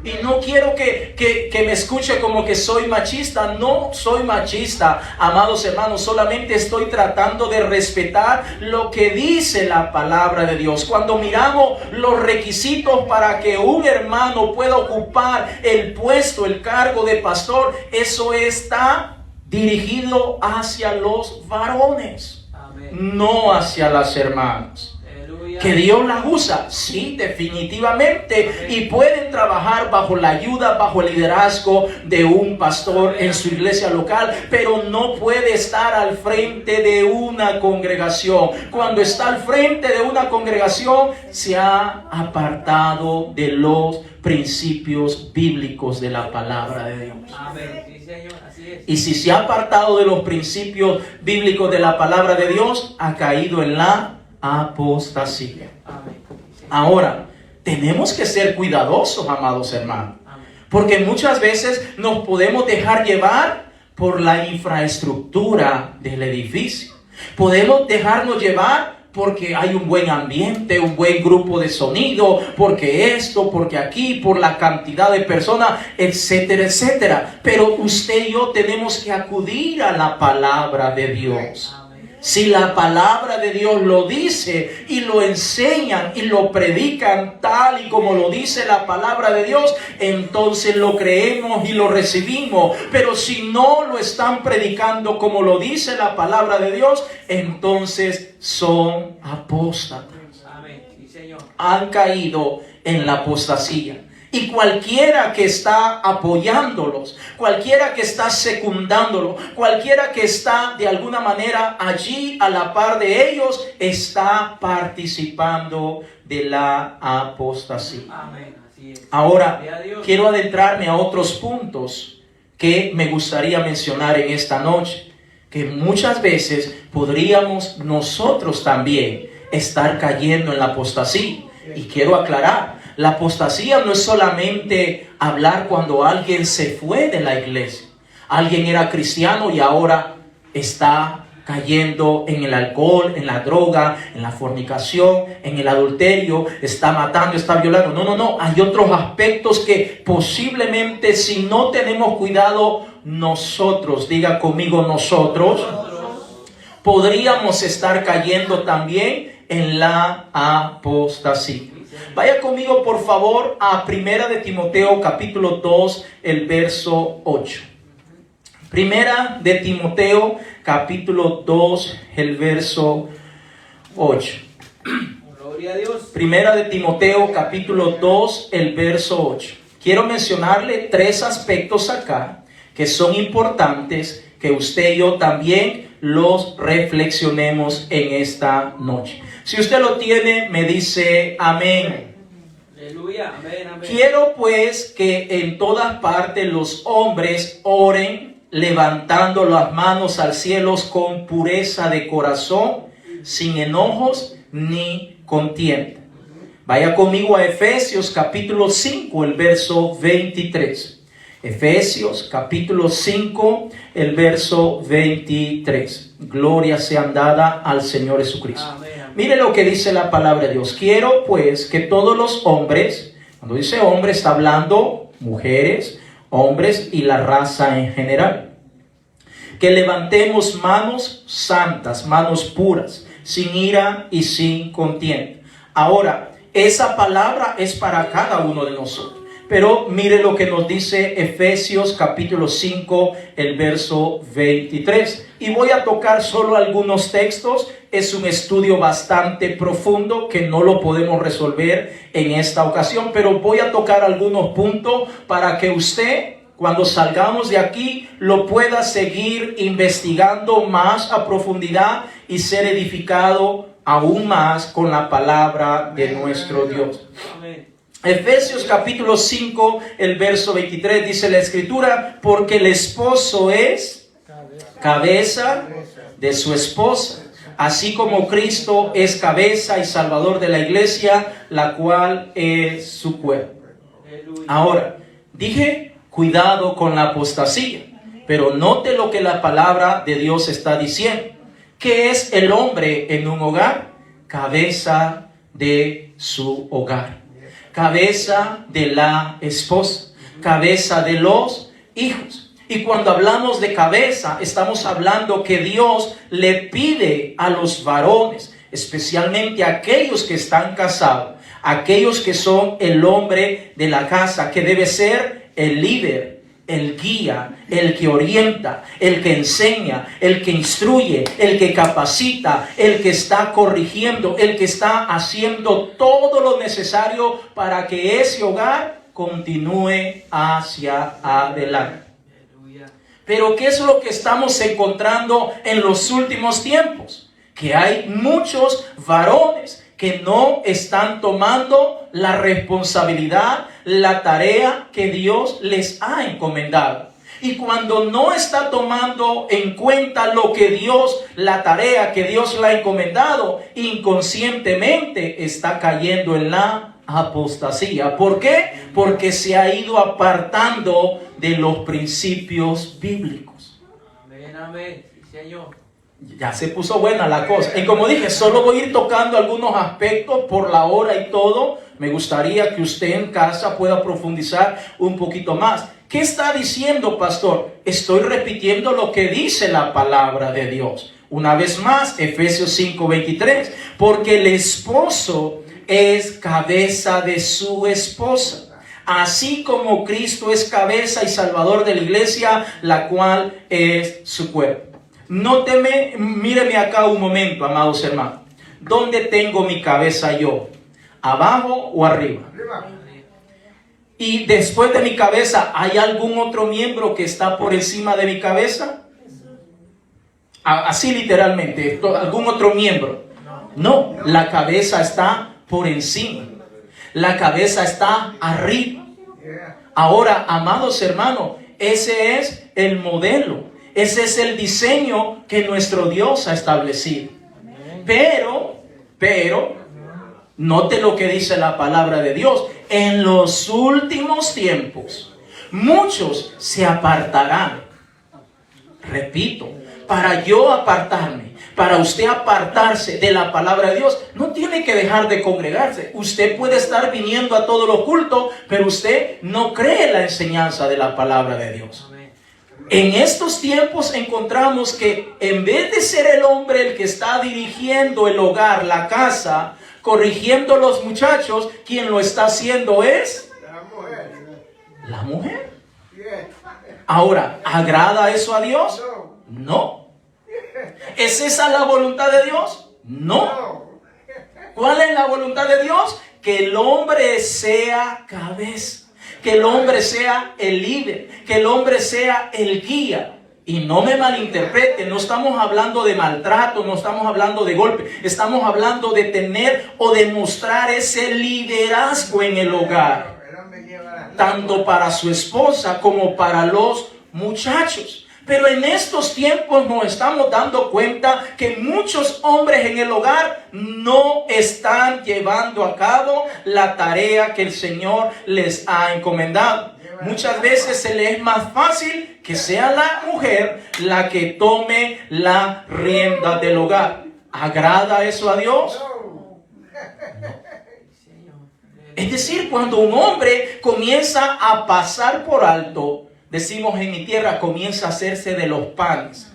Y no quiero que me escuche como que soy machista. No soy machista, amados hermanos. Solamente estoy tratando de respetar lo que dice la palabra de Dios. Cuando miramos los requisitos para que un hermano pueda ocupar el puesto, el cargo de pastor, eso está dirigido hacia los varones, no hacia las hermanas. Que Dios las usa, sí, definitivamente, y pueden trabajar bajo la ayuda, bajo el liderazgo de un pastor en su iglesia local, pero no puede estar al frente de una congregación. Cuando está al frente de una congregación, se ha apartado de los principios bíblicos de la palabra de Dios. Amén. Sí, Señor, así es. Y si se ha apartado de los principios bíblicos de la palabra de Dios, ha caído en la apostasía. Ahora, tenemos que ser cuidadosos, amados hermanos, porque muchas veces nos podemos dejar llevar por la infraestructura del edificio. Podemos dejarnos llevar porque hay un buen ambiente, un buen grupo de sonido, porque esto, porque aquí, por la cantidad de personas, etcétera, etcétera. Pero usted y yo tenemos que acudir a la palabra de Dios. Si la palabra de Dios lo dice y lo enseñan y lo predican tal y como lo dice la palabra de Dios, entonces lo creemos y lo recibimos. Pero si no lo están predicando como lo dice la palabra de Dios, entonces son apóstatas. Amén. Sí, Señor. Han caído en la apostasía. Y cualquiera que está apoyándolos, cualquiera que está secundándolos, cualquiera que está de alguna manera allí a la par de ellos, está participando de la apostasía. Amén. Así es. Ahora, quiero adentrarme a otros puntos que me gustaría mencionar en esta noche, que muchas veces podríamos nosotros también estar cayendo en la apostasía. Y quiero aclarar, la apostasía no es solamente hablar cuando alguien se fue de la iglesia. Alguien era cristiano y ahora está cayendo en el alcohol, en la droga, en la fornicación, en el adulterio, está matando, está violando. No. Hay otros aspectos que posiblemente, si no tenemos cuidado, nosotros, diga conmigo nosotros, podríamos estar cayendo también en la apostasía. Vaya conmigo por favor a Primera de Timoteo capítulo 2, el verso 8. Primera de Timoteo capítulo 2, el verso 8. Gloria a Dios. Primera de Timoteo capítulo 2, el verso 8. Quiero mencionarle tres aspectos acá que son importantes, que usted y yo también los reflexionemos en esta noche. Si usted lo tiene, me dice amén. Aleluya. Amén, amén. Quiero pues que en todas partes los hombres oren levantando las manos al cielo con pureza de corazón, sin enojos ni contienda. Vaya conmigo a Efesios capítulo 5, el verso 23. Efesios capítulo 5, el verso 23. Gloria sea dada al Señor Jesucristo. Amén, amén. Mire lo que dice la palabra de Dios. Quiero pues que todos los hombres, cuando dice hombres está hablando mujeres, hombres y la raza en general, que levantemos manos santas, manos puras, sin ira y sin contienda. Ahora, esa palabra es para cada uno de nosotros. Pero mire lo que nos dice Efesios capítulo 5, el verso 23. Y voy a tocar solo algunos textos. Es un estudio bastante profundo que no lo podemos resolver en esta ocasión. Pero voy a tocar algunos puntos para que usted, cuando salgamos de aquí, lo pueda seguir investigando más a profundidad y ser edificado aún más con la palabra de nuestro Dios. Amén. Efesios capítulo 5, el verso 23 dice la escritura, porque el esposo es cabeza de su esposa, así como Cristo es cabeza y salvador de la iglesia, la cual es su cuerpo. Ahora, dije, cuidado con la apostasía, pero note lo que la palabra de Dios está diciendo. ¿Qué es el hombre en un hogar? Cabeza de su hogar. cabeza de la esposa, cabeza de los hijos. Y cuando hablamos de cabeza, estamos hablando que Dios le pide a los varones, especialmente a aquellos que están casados, aquellos que son el hombre de la casa, que debe ser el líder, el guía, el que orienta, el que enseña, el que instruye, el que capacita, el que está corrigiendo, el que está haciendo todo lo necesario para que ese hogar continúe hacia adelante. Pero ¿qué es lo que estamos encontrando en los últimos tiempos? Que hay muchos varones que no están tomando la responsabilidad, la tarea que Dios les ha encomendado. Y cuando no está tomando en cuenta lo que Dios, la tarea que Dios le ha encomendado, inconscientemente está cayendo en la apostasía. ¿Por qué? Porque se ha ido apartando de los principios bíblicos. Amén, amén, sí, Señor. Ya se puso buena la cosa. Y como dije, solo voy a ir tocando algunos aspectos por la hora y todo. Me gustaría que usted en casa pueda profundizar un poquito más. ¿Qué está diciendo, pastor? Estoy repitiendo lo que dice la palabra de Dios. Una vez más, Efesios 5:23. Porque el esposo es cabeza de su esposa, así como Cristo es cabeza y salvador de la iglesia, la cual es su cuerpo. Nóteme, míreme acá un momento, amados hermanos. ¿Dónde tengo mi cabeza yo? ¿Abajo o arriba? Y después de mi cabeza, ¿hay algún otro miembro que está por encima de mi cabeza? Así literalmente, ¿algún otro miembro? No, la cabeza está por encima. La cabeza está arriba. Ahora, amados hermanos, ese es el modelo. Ese es el diseño que nuestro Dios ha establecido. Pero, note lo que dice la palabra de Dios. En los últimos tiempos, muchos se apartarán. Repito, para yo apartarme, para usted apartarse de la palabra de Dios, no tiene que dejar de congregarse. Usted puede estar viniendo a todos los cultos, pero usted no cree en la enseñanza de la palabra de Dios. En estos tiempos encontramos que en vez de ser el hombre el que está dirigiendo el hogar, la casa, corrigiendo a los muchachos, quien lo está haciendo es la mujer. Ahora, ¿agrada eso a Dios? No. ¿Es esa la voluntad de Dios? No. ¿Cuál es la voluntad de Dios? Que el hombre sea cabeza. Que el hombre sea el líder, que el hombre sea el guía. Y no me malinterpreten, no estamos hablando de maltrato, no estamos hablando de golpe, estamos hablando de tener o demostrar ese liderazgo en el hogar, tanto para su esposa como para los muchachos. Pero en estos tiempos nos estamos dando cuenta que muchos hombres en el hogar no están llevando a cabo la tarea que el Señor les ha encomendado. Muchas veces se les es más fácil que sea la mujer la que tome la rienda del hogar. ¿Agrada eso a Dios? No. Es decir, cuando un hombre comienza a pasar por alto, decimos en mi tierra, comienza a hacerse de los panes,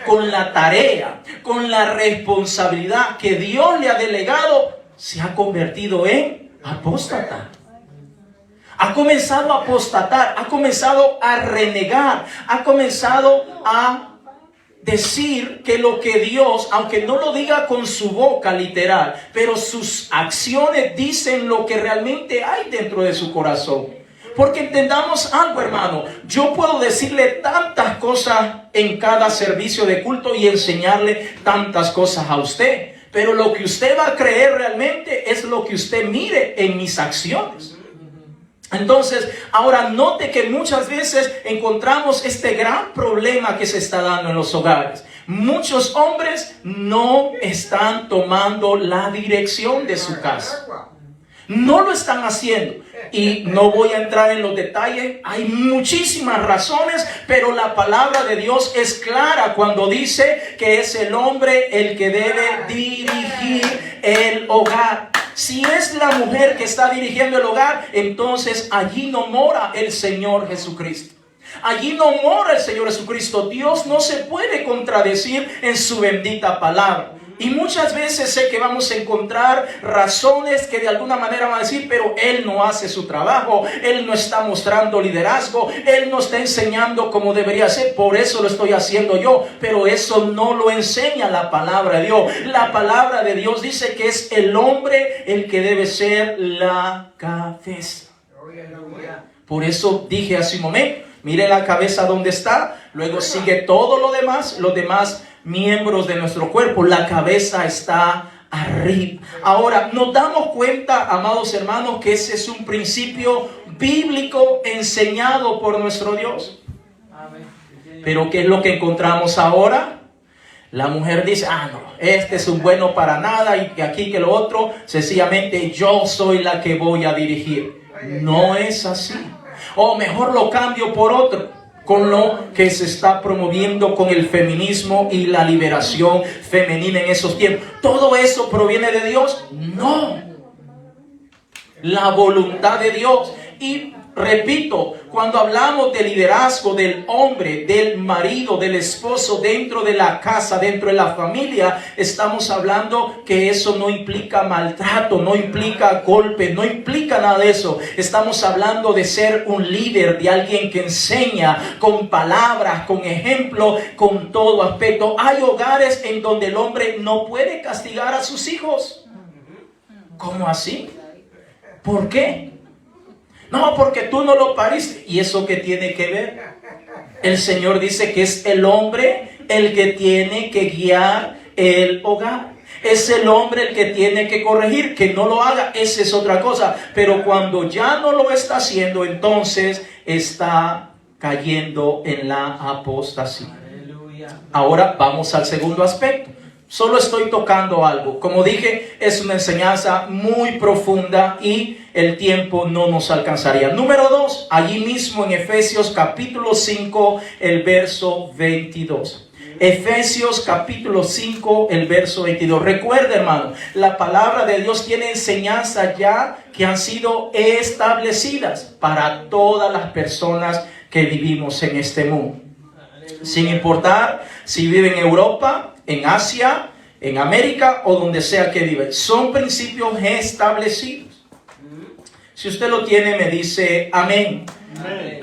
con la tarea, con la responsabilidad que Dios le ha delegado, se ha convertido en apóstata. Ha comenzado a apostatar, ha comenzado a renegar, ha comenzado a decir que lo que Dios, aunque no lo diga con su boca literal, pero sus acciones dicen lo que realmente hay dentro de su corazón. Porque entendamos algo, hermano. Yo puedo decirle tantas cosas en cada servicio de culto y enseñarle tantas cosas a usted. Pero lo que usted va a creer realmente es lo que usted mire en mis acciones. Entonces, ahora note que muchas veces encontramos este gran problema que se está dando en los hogares. Muchos hombres no están tomando la dirección de su casa. No lo están haciendo. Y no voy a entrar en los detalles. Hay muchísimas razones, pero la palabra de Dios es clara cuando dice que es el hombre el que debe dirigir el hogar. Si es la mujer que está dirigiendo el hogar, entonces allí no mora el Señor Jesucristo. Allí no mora el Señor Jesucristo. Dios no se puede contradecir en su bendita palabra. Y muchas veces sé que vamos a encontrar razones que de alguna manera van a decir, pero Él no hace su trabajo, Él no está mostrando liderazgo, Él no está enseñando como debería ser, por eso lo estoy haciendo yo. Pero eso no lo enseña la palabra de Dios. La palabra de Dios dice que es el hombre el que debe ser la cabeza. Por eso dije hace un momento, mire la cabeza donde está, luego sigue todo lo demás, los demás miembros de nuestro cuerpo. La cabeza está arriba. Ahora, nos damos cuenta, amados hermanos, que ese es un principio bíblico enseñado por nuestro Dios. Pero ¿qué es lo que encontramos ahora? La mujer dice, no, este es un bueno para nada y que aquí que lo otro, sencillamente yo soy la que voy a dirigir. No es así. O mejor lo cambio por otro. Con lo que se está promoviendo con el feminismo y la liberación femenina en esos tiempos. ¿Todo eso proviene de Dios? No. La voluntad de Dios. Y repito, cuando hablamos de liderazgo del hombre, del marido, del esposo dentro de la casa, dentro de la familia, estamos hablando que eso no implica maltrato, no implica golpe, no implica nada de eso. Estamos hablando de ser un líder, de alguien que enseña con palabras, con ejemplo, con todo aspecto. Hay hogares en donde el hombre no puede castigar a sus hijos. ¿Cómo así? ¿Por qué? No, porque tú no lo pariste. ¿Y eso qué tiene que ver? El Señor dice que es el hombre el que tiene que guiar el hogar. Es el hombre el que tiene que corregir. Que no lo haga, esa es otra cosa. Pero cuando ya no lo está haciendo, entonces está cayendo en la apostasía. Ahora vamos al segundo aspecto. Solo estoy tocando algo. Como dije, es una enseñanza muy profunda y el tiempo no nos alcanzaría. Número 2, allí mismo en Efesios capítulo 5, el verso 22. Efesios capítulo 5, el verso 22. Recuerda, hermano, la palabra de Dios tiene enseñanzas ya que han sido establecidas para todas las personas que vivimos en este mundo. Sin importar si viven en Europa, en Asia, en América o donde sea que vive. Son principios establecidos. Si usted lo tiene, me dice amén. Amén.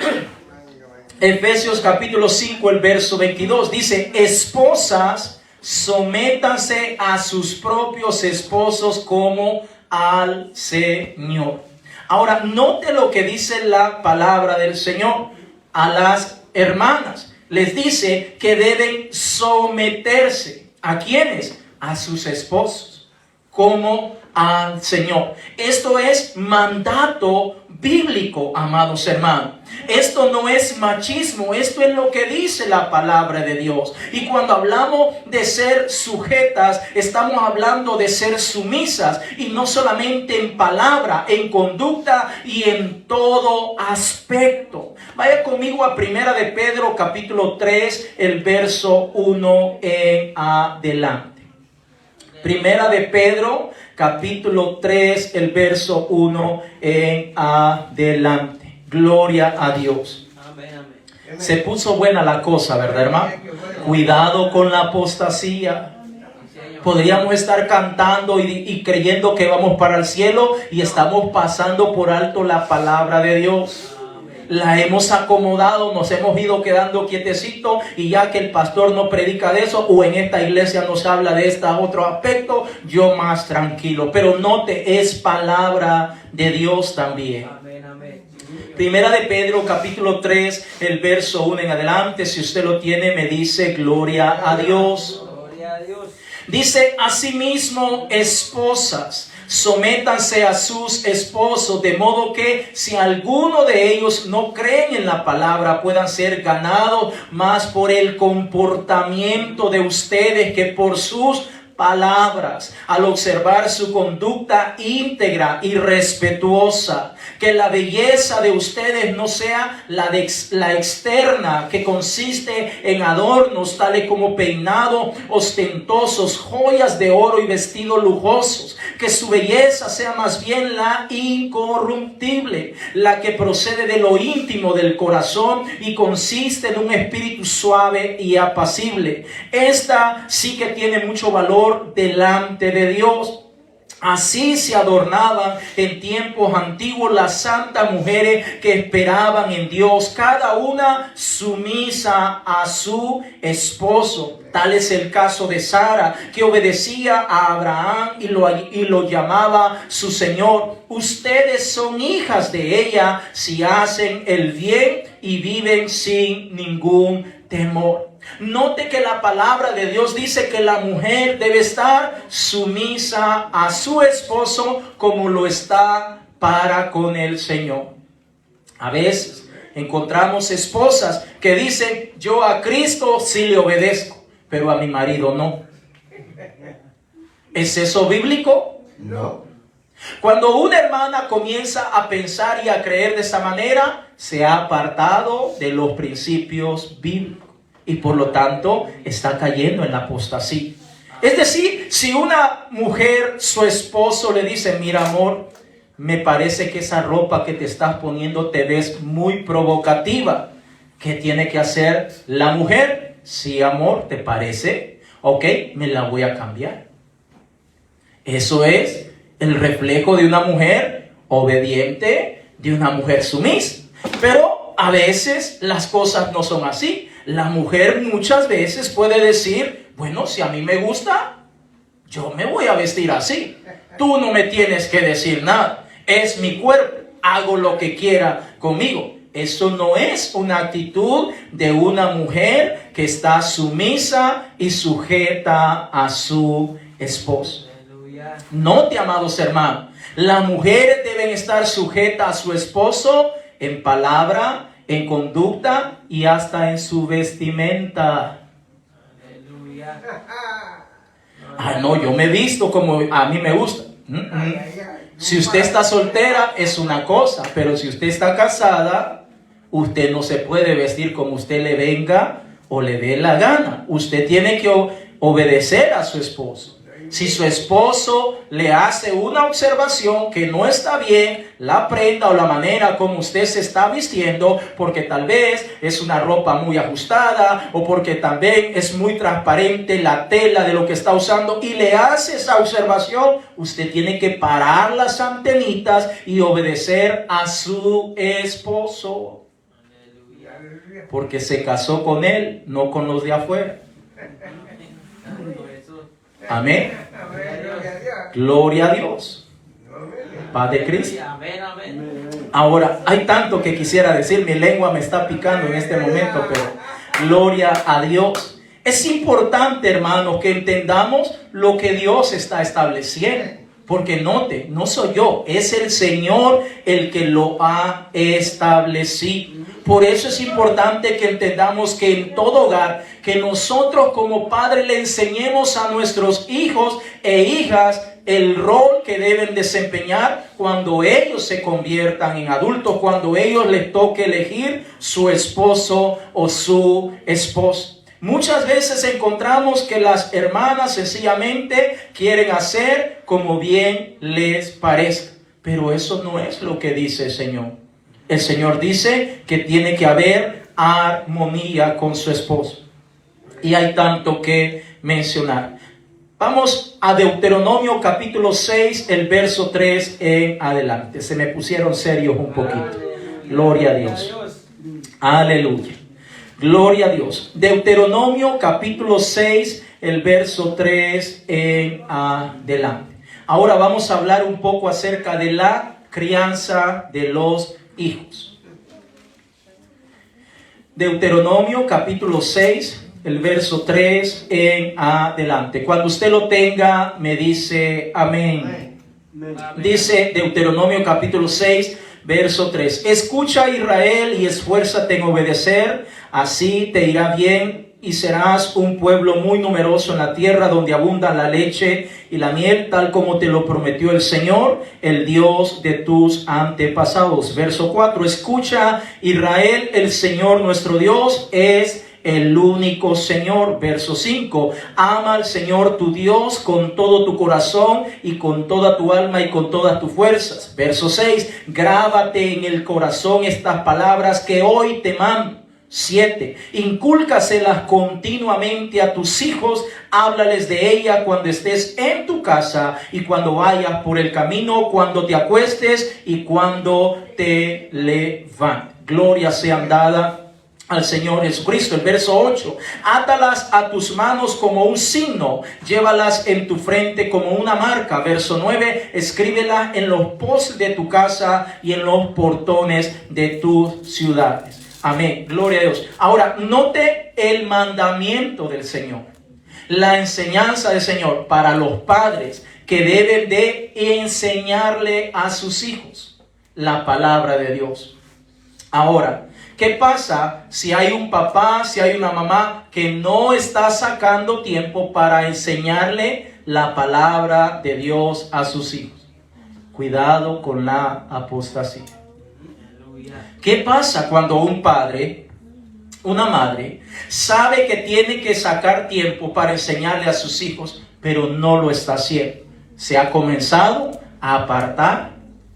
Efesios capítulo 5, el verso 22 dice: esposas, sométanse a sus propios esposos como al Señor. Ahora, note lo que dice la palabra del Señor a las hermanas. Les dice que deben someterse. ¿A quiénes? A sus esposos, como al Señor. Esto es mandato bíblico, amados hermanos. Esto no es machismo, esto es lo que dice la palabra de Dios. Y cuando hablamos de ser sujetas, estamos hablando de ser sumisas. Y no solamente en palabra, en conducta y en todo aspecto. Vaya conmigo a Primera de Pedro capítulo 3, el verso 1 en adelante. Primera de Pedro capítulo 3, el verso 1 en adelante. Gloria a Dios. Amén, amén. Se puso buena la cosa, ¿verdad, hermano? Cuidado con la apostasía. Podríamos estar cantando y creyendo que vamos para el cielo y estamos pasando por alto la palabra de Dios. La hemos acomodado, nos hemos ido quedando quietecitos y ya que el pastor no predica de eso o en esta iglesia nos habla de este otro aspecto, yo más tranquilo. Pero note, es palabra de Dios también. Amén, amén. Primera de Pedro capítulo 3, el verso 1 en adelante. Si usted lo tiene, me dice gloria a Dios. Gloria a Dios. Dice: asimismo, esposas, sométanse a sus esposos, de modo que si alguno de ellos no creen en la palabra, puedan ser ganados más por el comportamiento de ustedes que por sus palabras, al observar su conducta íntegra y respetuosa. Que la belleza de ustedes no sea la externa, que consiste en adornos tales como peinado ostentosos, joyas de oro y vestidos lujosos. Que su belleza sea más bien la incorruptible, la que procede de lo íntimo del corazón y consiste en un espíritu suave y apacible. Esta sí que tiene mucho valor delante de Dios. Así se adornaban en tiempos antiguos las santas mujeres que esperaban en Dios, cada una sumisa a su esposo. Tal es el caso de Sara, que obedecía a Abraham y lo llamaba su Señor. Ustedes son hijas de ella si hacen el bien y viven sin ningún temor. Note que la palabra de Dios dice que la mujer debe estar sumisa a su esposo como lo está para con el Señor. A veces encontramos esposas que dicen: yo a Cristo sí le obedezco, pero a mi marido no. ¿Es eso bíblico? No. Cuando una hermana comienza a pensar y a creer de esa manera, se ha apartado de los principios bíblicos. Y por lo tanto está cayendo en la apostasía. Es decir, si una mujer, su esposo le dice: mira amor, me parece que esa ropa que te estás poniendo te ves muy provocativa. ¿Qué tiene que hacer la mujer? Sí amor, ¿te parece? Ok, me la voy a cambiar. Eso es el reflejo de una mujer obediente, de una mujer sumisa. Pero a veces las cosas no son así. La mujer muchas veces puede decir: bueno, si a mí me gusta, yo me voy a vestir así. Tú no me tienes que decir nada. Es mi cuerpo, hago lo que quiera conmigo. Eso no es una actitud de una mujer que está sumisa y sujeta a su esposo. Note, amados hermanos, las mujeres deben estar sujetas a su esposo en palabra, en conducta y hasta en su vestimenta. Aleluya. Ah, no, yo me he visto como a mí me gusta. Si usted está soltera es una cosa, pero si usted está casada, usted no se puede vestir como usted le venga o le dé la gana. Usted tiene que obedecer a su esposo. Si su esposo le hace una observación que no está bien, la prenda o la manera como usted se está vistiendo, porque tal vez es una ropa muy ajustada o porque también es muy transparente la tela de lo que está usando, y le hace esa observación, usted tiene que parar las antenitas y obedecer a su esposo. Porque se casó con él, no con los de afuera. Amén. Gloria a Dios. Paz de Cristo. Ahora, hay tanto que quisiera decir, mi lengua me está picando en este momento, pero gloria a Dios. Es importante, hermanos, que entendamos lo que Dios está estableciendo. Porque note, no soy yo, es el Señor el que lo ha establecido. Por eso es importante que entendamos que en todo hogar, que nosotros como padres le enseñemos a nuestros hijos e hijas el rol que deben desempeñar cuando ellos se conviertan en adultos, cuando ellos les toque elegir su esposo o su esposa. Muchas veces encontramos que las hermanas sencillamente quieren hacer como bien les parezca, pero eso no es lo que dice el Señor. El Señor dice que tiene que haber armonía con su esposo. Y hay tanto que mencionar. Vamos a Deuteronomio capítulo 6, el verso 3 en adelante. Se me pusieron serios un poquito. Gloria a Dios. Aleluya. Gloria a Dios. Deuteronomio capítulo 6, el verso 3 en adelante. Ahora vamos a hablar un poco acerca de la crianza de los hijos. Deuteronomio capítulo 6, el verso 3 en adelante. Cuando usted lo tenga, me dice amén. Dice Deuteronomio capítulo 6, verso 3. Escucha, Israel, y esfuérzate en obedecer, así te irá bien y serás un pueblo muy numeroso en la tierra donde abundan la leche y la miel, tal como te lo prometió el Señor, el Dios de tus antepasados. Verso 4, escucha Israel, el Señor nuestro Dios es el único Señor. Verso 5, ama al Señor tu Dios con todo tu corazón y con toda tu alma y con todas tus fuerzas. Verso 6, grábate en el corazón estas palabras que hoy te mando. 7, incúlcaselas continuamente a tus hijos, háblales de ella cuando estés en tu casa y cuando vayas por el camino, cuando te acuestes y cuando te levantes. Gloria sean dadas al Señor Jesucristo. El verso 8, átalas a tus manos como un signo, llévalas en tu frente como una marca. Verso 9, escríbelas en los postes de tu casa y en los portones de tus ciudades. Amén, gloria a Dios. Ahora, note el mandamiento del Señor, la enseñanza del Señor para los padres que deben de enseñarle a sus hijos la palabra de Dios. Ahora, ¿qué pasa si hay un papá, si hay una mamá que no está sacando tiempo para enseñarle la palabra de Dios a sus hijos? Cuidado con la apostasía. ¿Qué pasa cuando un padre, una madre, sabe que tiene que sacar tiempo para enseñarle a sus hijos, pero no lo está haciendo? Se ha comenzado a apartar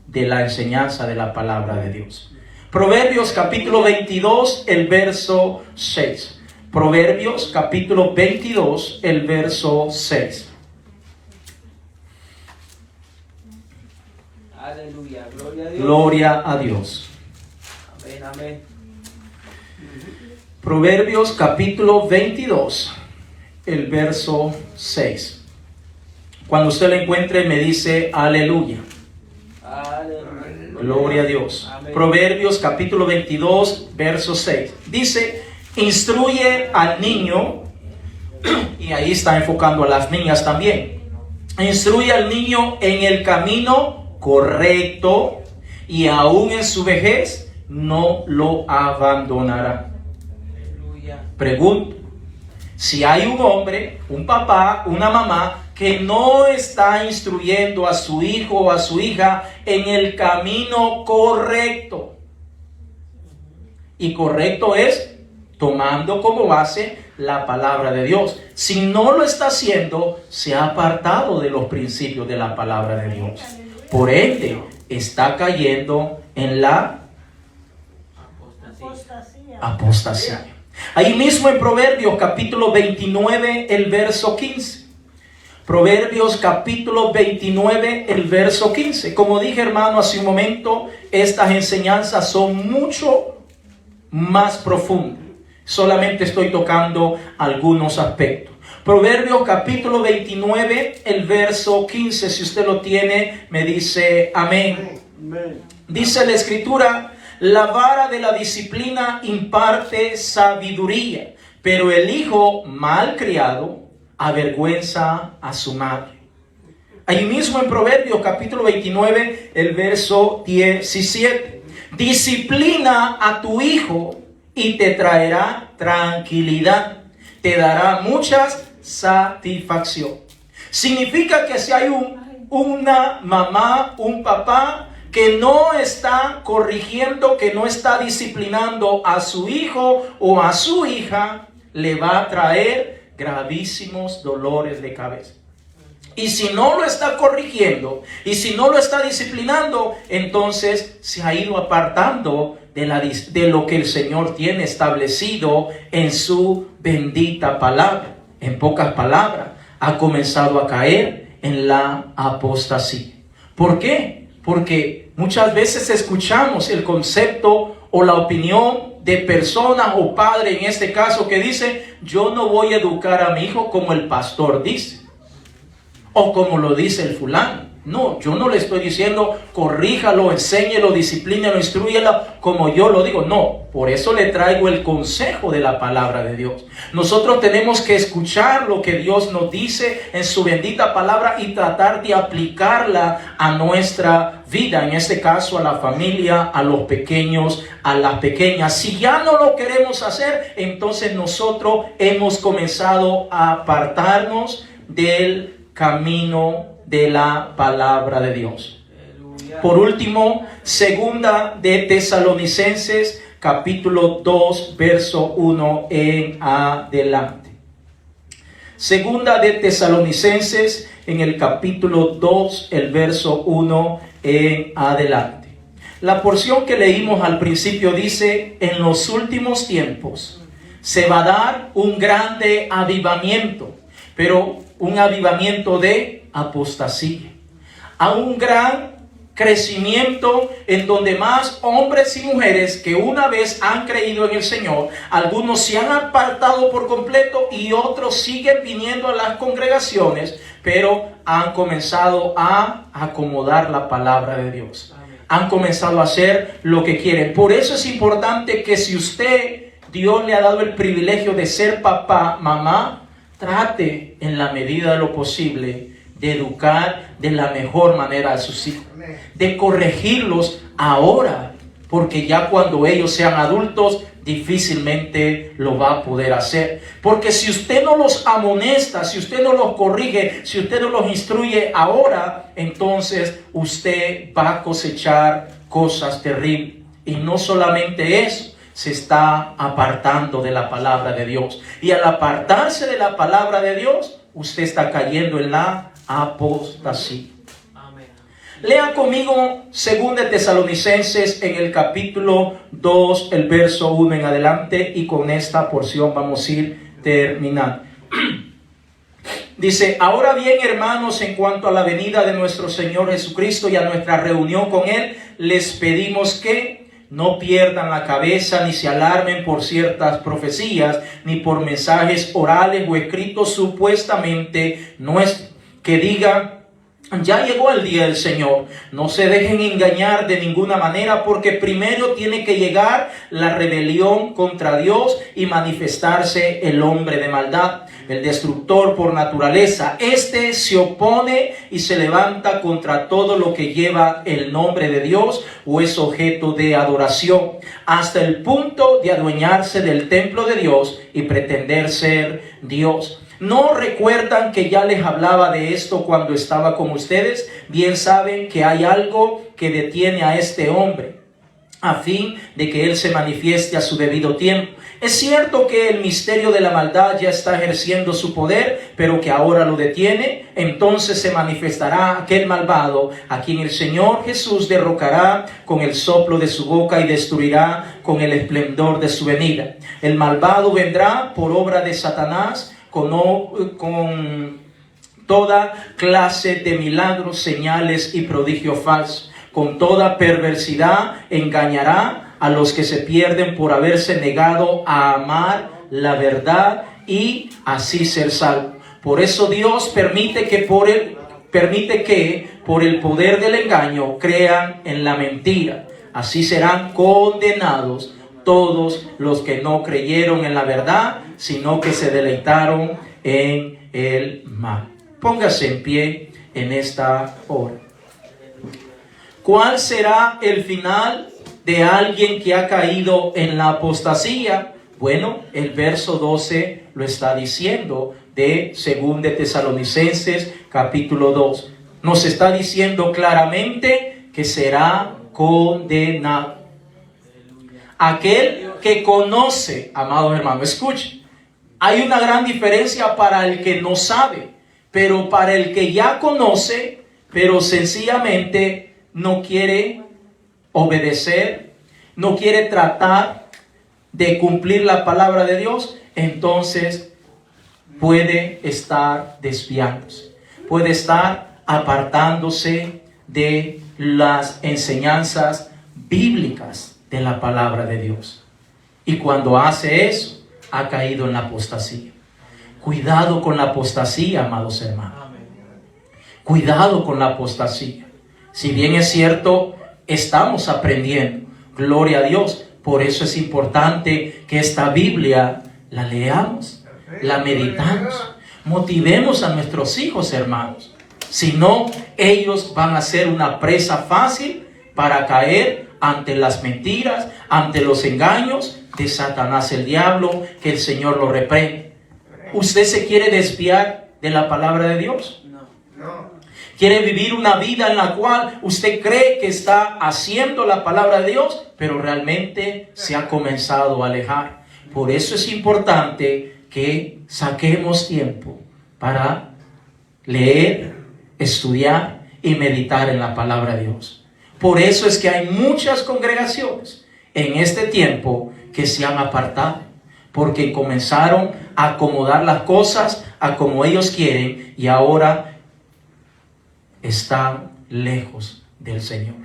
de la enseñanza de la palabra de Dios. Proverbios capítulo 22, el verso 6. Proverbios capítulo 22, el verso 6. Aleluya, gloria a Dios. Gloria a Dios. Amén, amén. Proverbios capítulo 22, el verso 6. Cuando usted lo encuentre me dice aleluya. Aleluya. Gloria a Dios. Amén. Proverbios capítulo 22, verso 6. Dice, instruye al niño, y ahí está enfocando a las niñas también. Instruye al niño en el camino correcto y aún en su vejez no lo abandonará. Aleluya. Pregunto, si hay un hombre, un papá, una mamá que no está instruyendo a su hijo o a su hija en el camino correcto, y correcto es tomando como base la palabra de Dios. Si no lo está haciendo, se ha apartado de los principios de la palabra de Dios. Por ende, está cayendo en la apostasía. Ahí mismo en Proverbios capítulo 29, el verso 15. Proverbios capítulo 29, el verso 15. Como dije, hermano, hace un momento, estas enseñanzas son mucho más profundas. Solamente estoy tocando algunos aspectos. Proverbios capítulo 29, el verso 15. Si usted lo tiene, me dice amén. Dice la Escritura, la vara de la disciplina imparte sabiduría, pero el hijo mal criado avergüenza a su madre. Ahí mismo en Proverbios capítulo 29, el verso 17. Disciplina a tu hijo y te traerá tranquilidad, te dará muchas satisfacción. Significa que si hay una mamá, un papá que no está corrigiendo, que no está disciplinando a su hijo o a su hija, le va a traer gravísimos dolores de cabeza. Y si no lo está corrigiendo, y si no lo está disciplinando, entonces se ha ido apartando de lo que el Señor tiene establecido en su bendita palabra. En pocas palabras, ha comenzado a caer en la apostasía. ¿Por qué? Porque muchas veces escuchamos el concepto o la opinión de personas o padre, en este caso, que dice, yo no voy a educar a mi hijo como el pastor dice, o como lo dice el fulano. No, yo no le estoy diciendo corríjalo, enséñelo, disciplínelo, instrúyelo como yo lo digo. No, por eso le traigo el consejo de la palabra de Dios. Nosotros tenemos que escuchar lo que Dios nos dice en su bendita palabra y tratar de aplicarla a nuestra vida. En este caso a la familia, a los pequeños, a las pequeñas. Si ya no lo queremos hacer, entonces nosotros hemos comenzado a apartarnos del camino de la palabra de Dios. Por último, segunda de Tesalonicenses, capítulo 2, verso 1 en adelante. Segunda de Tesalonicenses, en el capítulo 2, el verso 1 en adelante. La porción que leímos al principio dice: en los últimos tiempos se va a dar un grande avivamiento, pero un avivamiento de apostasía, a un gran crecimiento en donde más hombres y mujeres que una vez han creído en el Señor, algunos se han apartado por completo y otros siguen viniendo a las congregaciones, pero han comenzado a acomodar la palabra de Dios. Han comenzado a hacer lo que quieren. Por eso es importante que si usted, Dios le ha dado el privilegio de ser papá, mamá, trate en la medida de lo posible de educar de la mejor manera a sus hijos, de corregirlos ahora, porque ya cuando ellos sean adultos difícilmente lo va a poder hacer. Porque si usted no los amonesta, si usted no los corrige, si usted no los instruye ahora, entonces usted va a cosechar cosas terribles. Y no solamente eso, se está apartando de la palabra de Dios. Y al apartarse de la palabra de Dios, usted está cayendo en la apostasía. Amén. Lea conmigo 2 de Tesalonicenses en el capítulo 2, el verso 1 en adelante, y con esta porción vamos a ir terminando. Dice: ahora bien, hermanos, en cuanto a la venida de nuestro Señor Jesucristo y a nuestra reunión con Él, les pedimos que no pierdan la cabeza ni se alarmen por ciertas profecías, ni por mensajes orales o escritos supuestamente nuestros, que digan: ya llegó el día del Señor. No se dejen engañar de ninguna manera, porque primero tiene que llegar la rebelión contra Dios y manifestarse el hombre de maldad, el destructor por naturaleza. Este se opone y se levanta contra todo lo que lleva el nombre de Dios o es objeto de adoración, hasta el punto de adueñarse del templo de Dios y pretender ser Dios. ¿No recuerdan que ya les hablaba de esto cuando estaba con ustedes? Bien saben que hay algo que detiene a este hombre, a fin de que él se manifieste a su debido tiempo. Es cierto que el misterio de la maldad ya está ejerciendo su poder, pero que ahora lo detiene. Entonces se manifestará aquel malvado, a quien el Señor Jesús derrocará con el soplo de su boca y destruirá con el esplendor de su venida. El malvado vendrá por obra de Satanás, con toda clase de milagros, señales y prodigios falsos. Con toda perversidad engañará a los que se pierden por haberse negado a amar la verdad y así ser salvos. Por eso Dios permite que por el poder del engaño crean en la mentira. Así serán condenados todos los que no creyeron en la verdad, sino que se deleitaron en el mal. Póngase en pie en esta hora. ¿Cuál será el final de alguien que ha caído en la apostasía? Bueno, el verso 12 lo está diciendo de 2 de Tesalonicenses capítulo 2. Nos está diciendo claramente que será condenado. Aquel que conoce, amados hermanos, escuchen, hay una gran diferencia para el que no sabe, pero para el que ya conoce, pero sencillamente no quiere obedecer, no quiere tratar de cumplir la palabra de Dios, entonces puede estar desviándose, puede estar apartándose de las enseñanzas bíblicas de la palabra de Dios. Y cuando hace eso, ha caído en la apostasía. Cuidado con la apostasía, amados hermanos. Cuidado con la apostasía. Si bien es cierto, estamos aprendiendo. Gloria a Dios. Por eso es importante que esta Biblia la leamos, la meditamos, motivemos a nuestros hijos, hermanos. Si no, ellos van a ser una presa fácil para caer ante las mentiras, ante los engaños de Satanás el diablo, que el Señor lo reprende. ¿Usted se quiere desviar de la palabra de Dios? No. ¿Quiere vivir una vida en la cual usted cree que está haciendo la palabra de Dios, pero realmente se ha comenzado a alejar? Por eso es importante que saquemos tiempo para leer, estudiar y meditar en la palabra de Dios. Por eso es que hay muchas congregaciones en este tiempo que se han apartado, porque comenzaron a acomodar las cosas a como ellos quieren y ahora están lejos del Señor.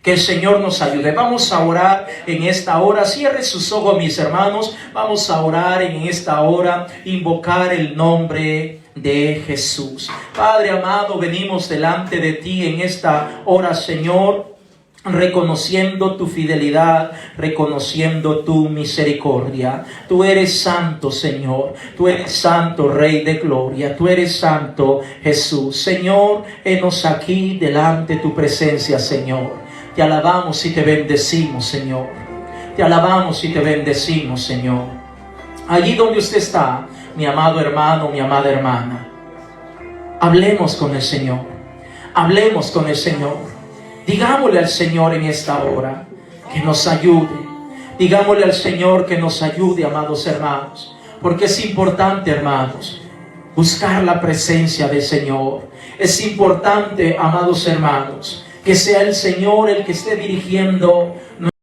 Que el Señor nos ayude. Vamos a orar en esta hora. Cierre sus ojos, mis hermanos. Vamos a orar en esta hora, invocar el nombre de Jesús. Padre amado, venimos delante de ti en esta hora, Señor, reconociendo tu fidelidad, reconociendo tu misericordia. Tú eres santo, Señor. Tú eres santo, Rey de gloria. Tú eres santo, Jesús. Señor, henos aquí delante de tu presencia, Señor. Te alabamos y te bendecimos, Señor. Te alabamos y te bendecimos, Señor. Allí donde usted está, mi amado hermano, mi amada hermana, hablemos con el Señor. Hablemos con el Señor. Digámosle al Señor en esta hora que nos ayude. Digámosle al Señor que nos ayude, amados hermanos. Porque es importante, hermanos, buscar la presencia del Señor. Es importante, amados hermanos, que sea el Señor el que esté dirigiendo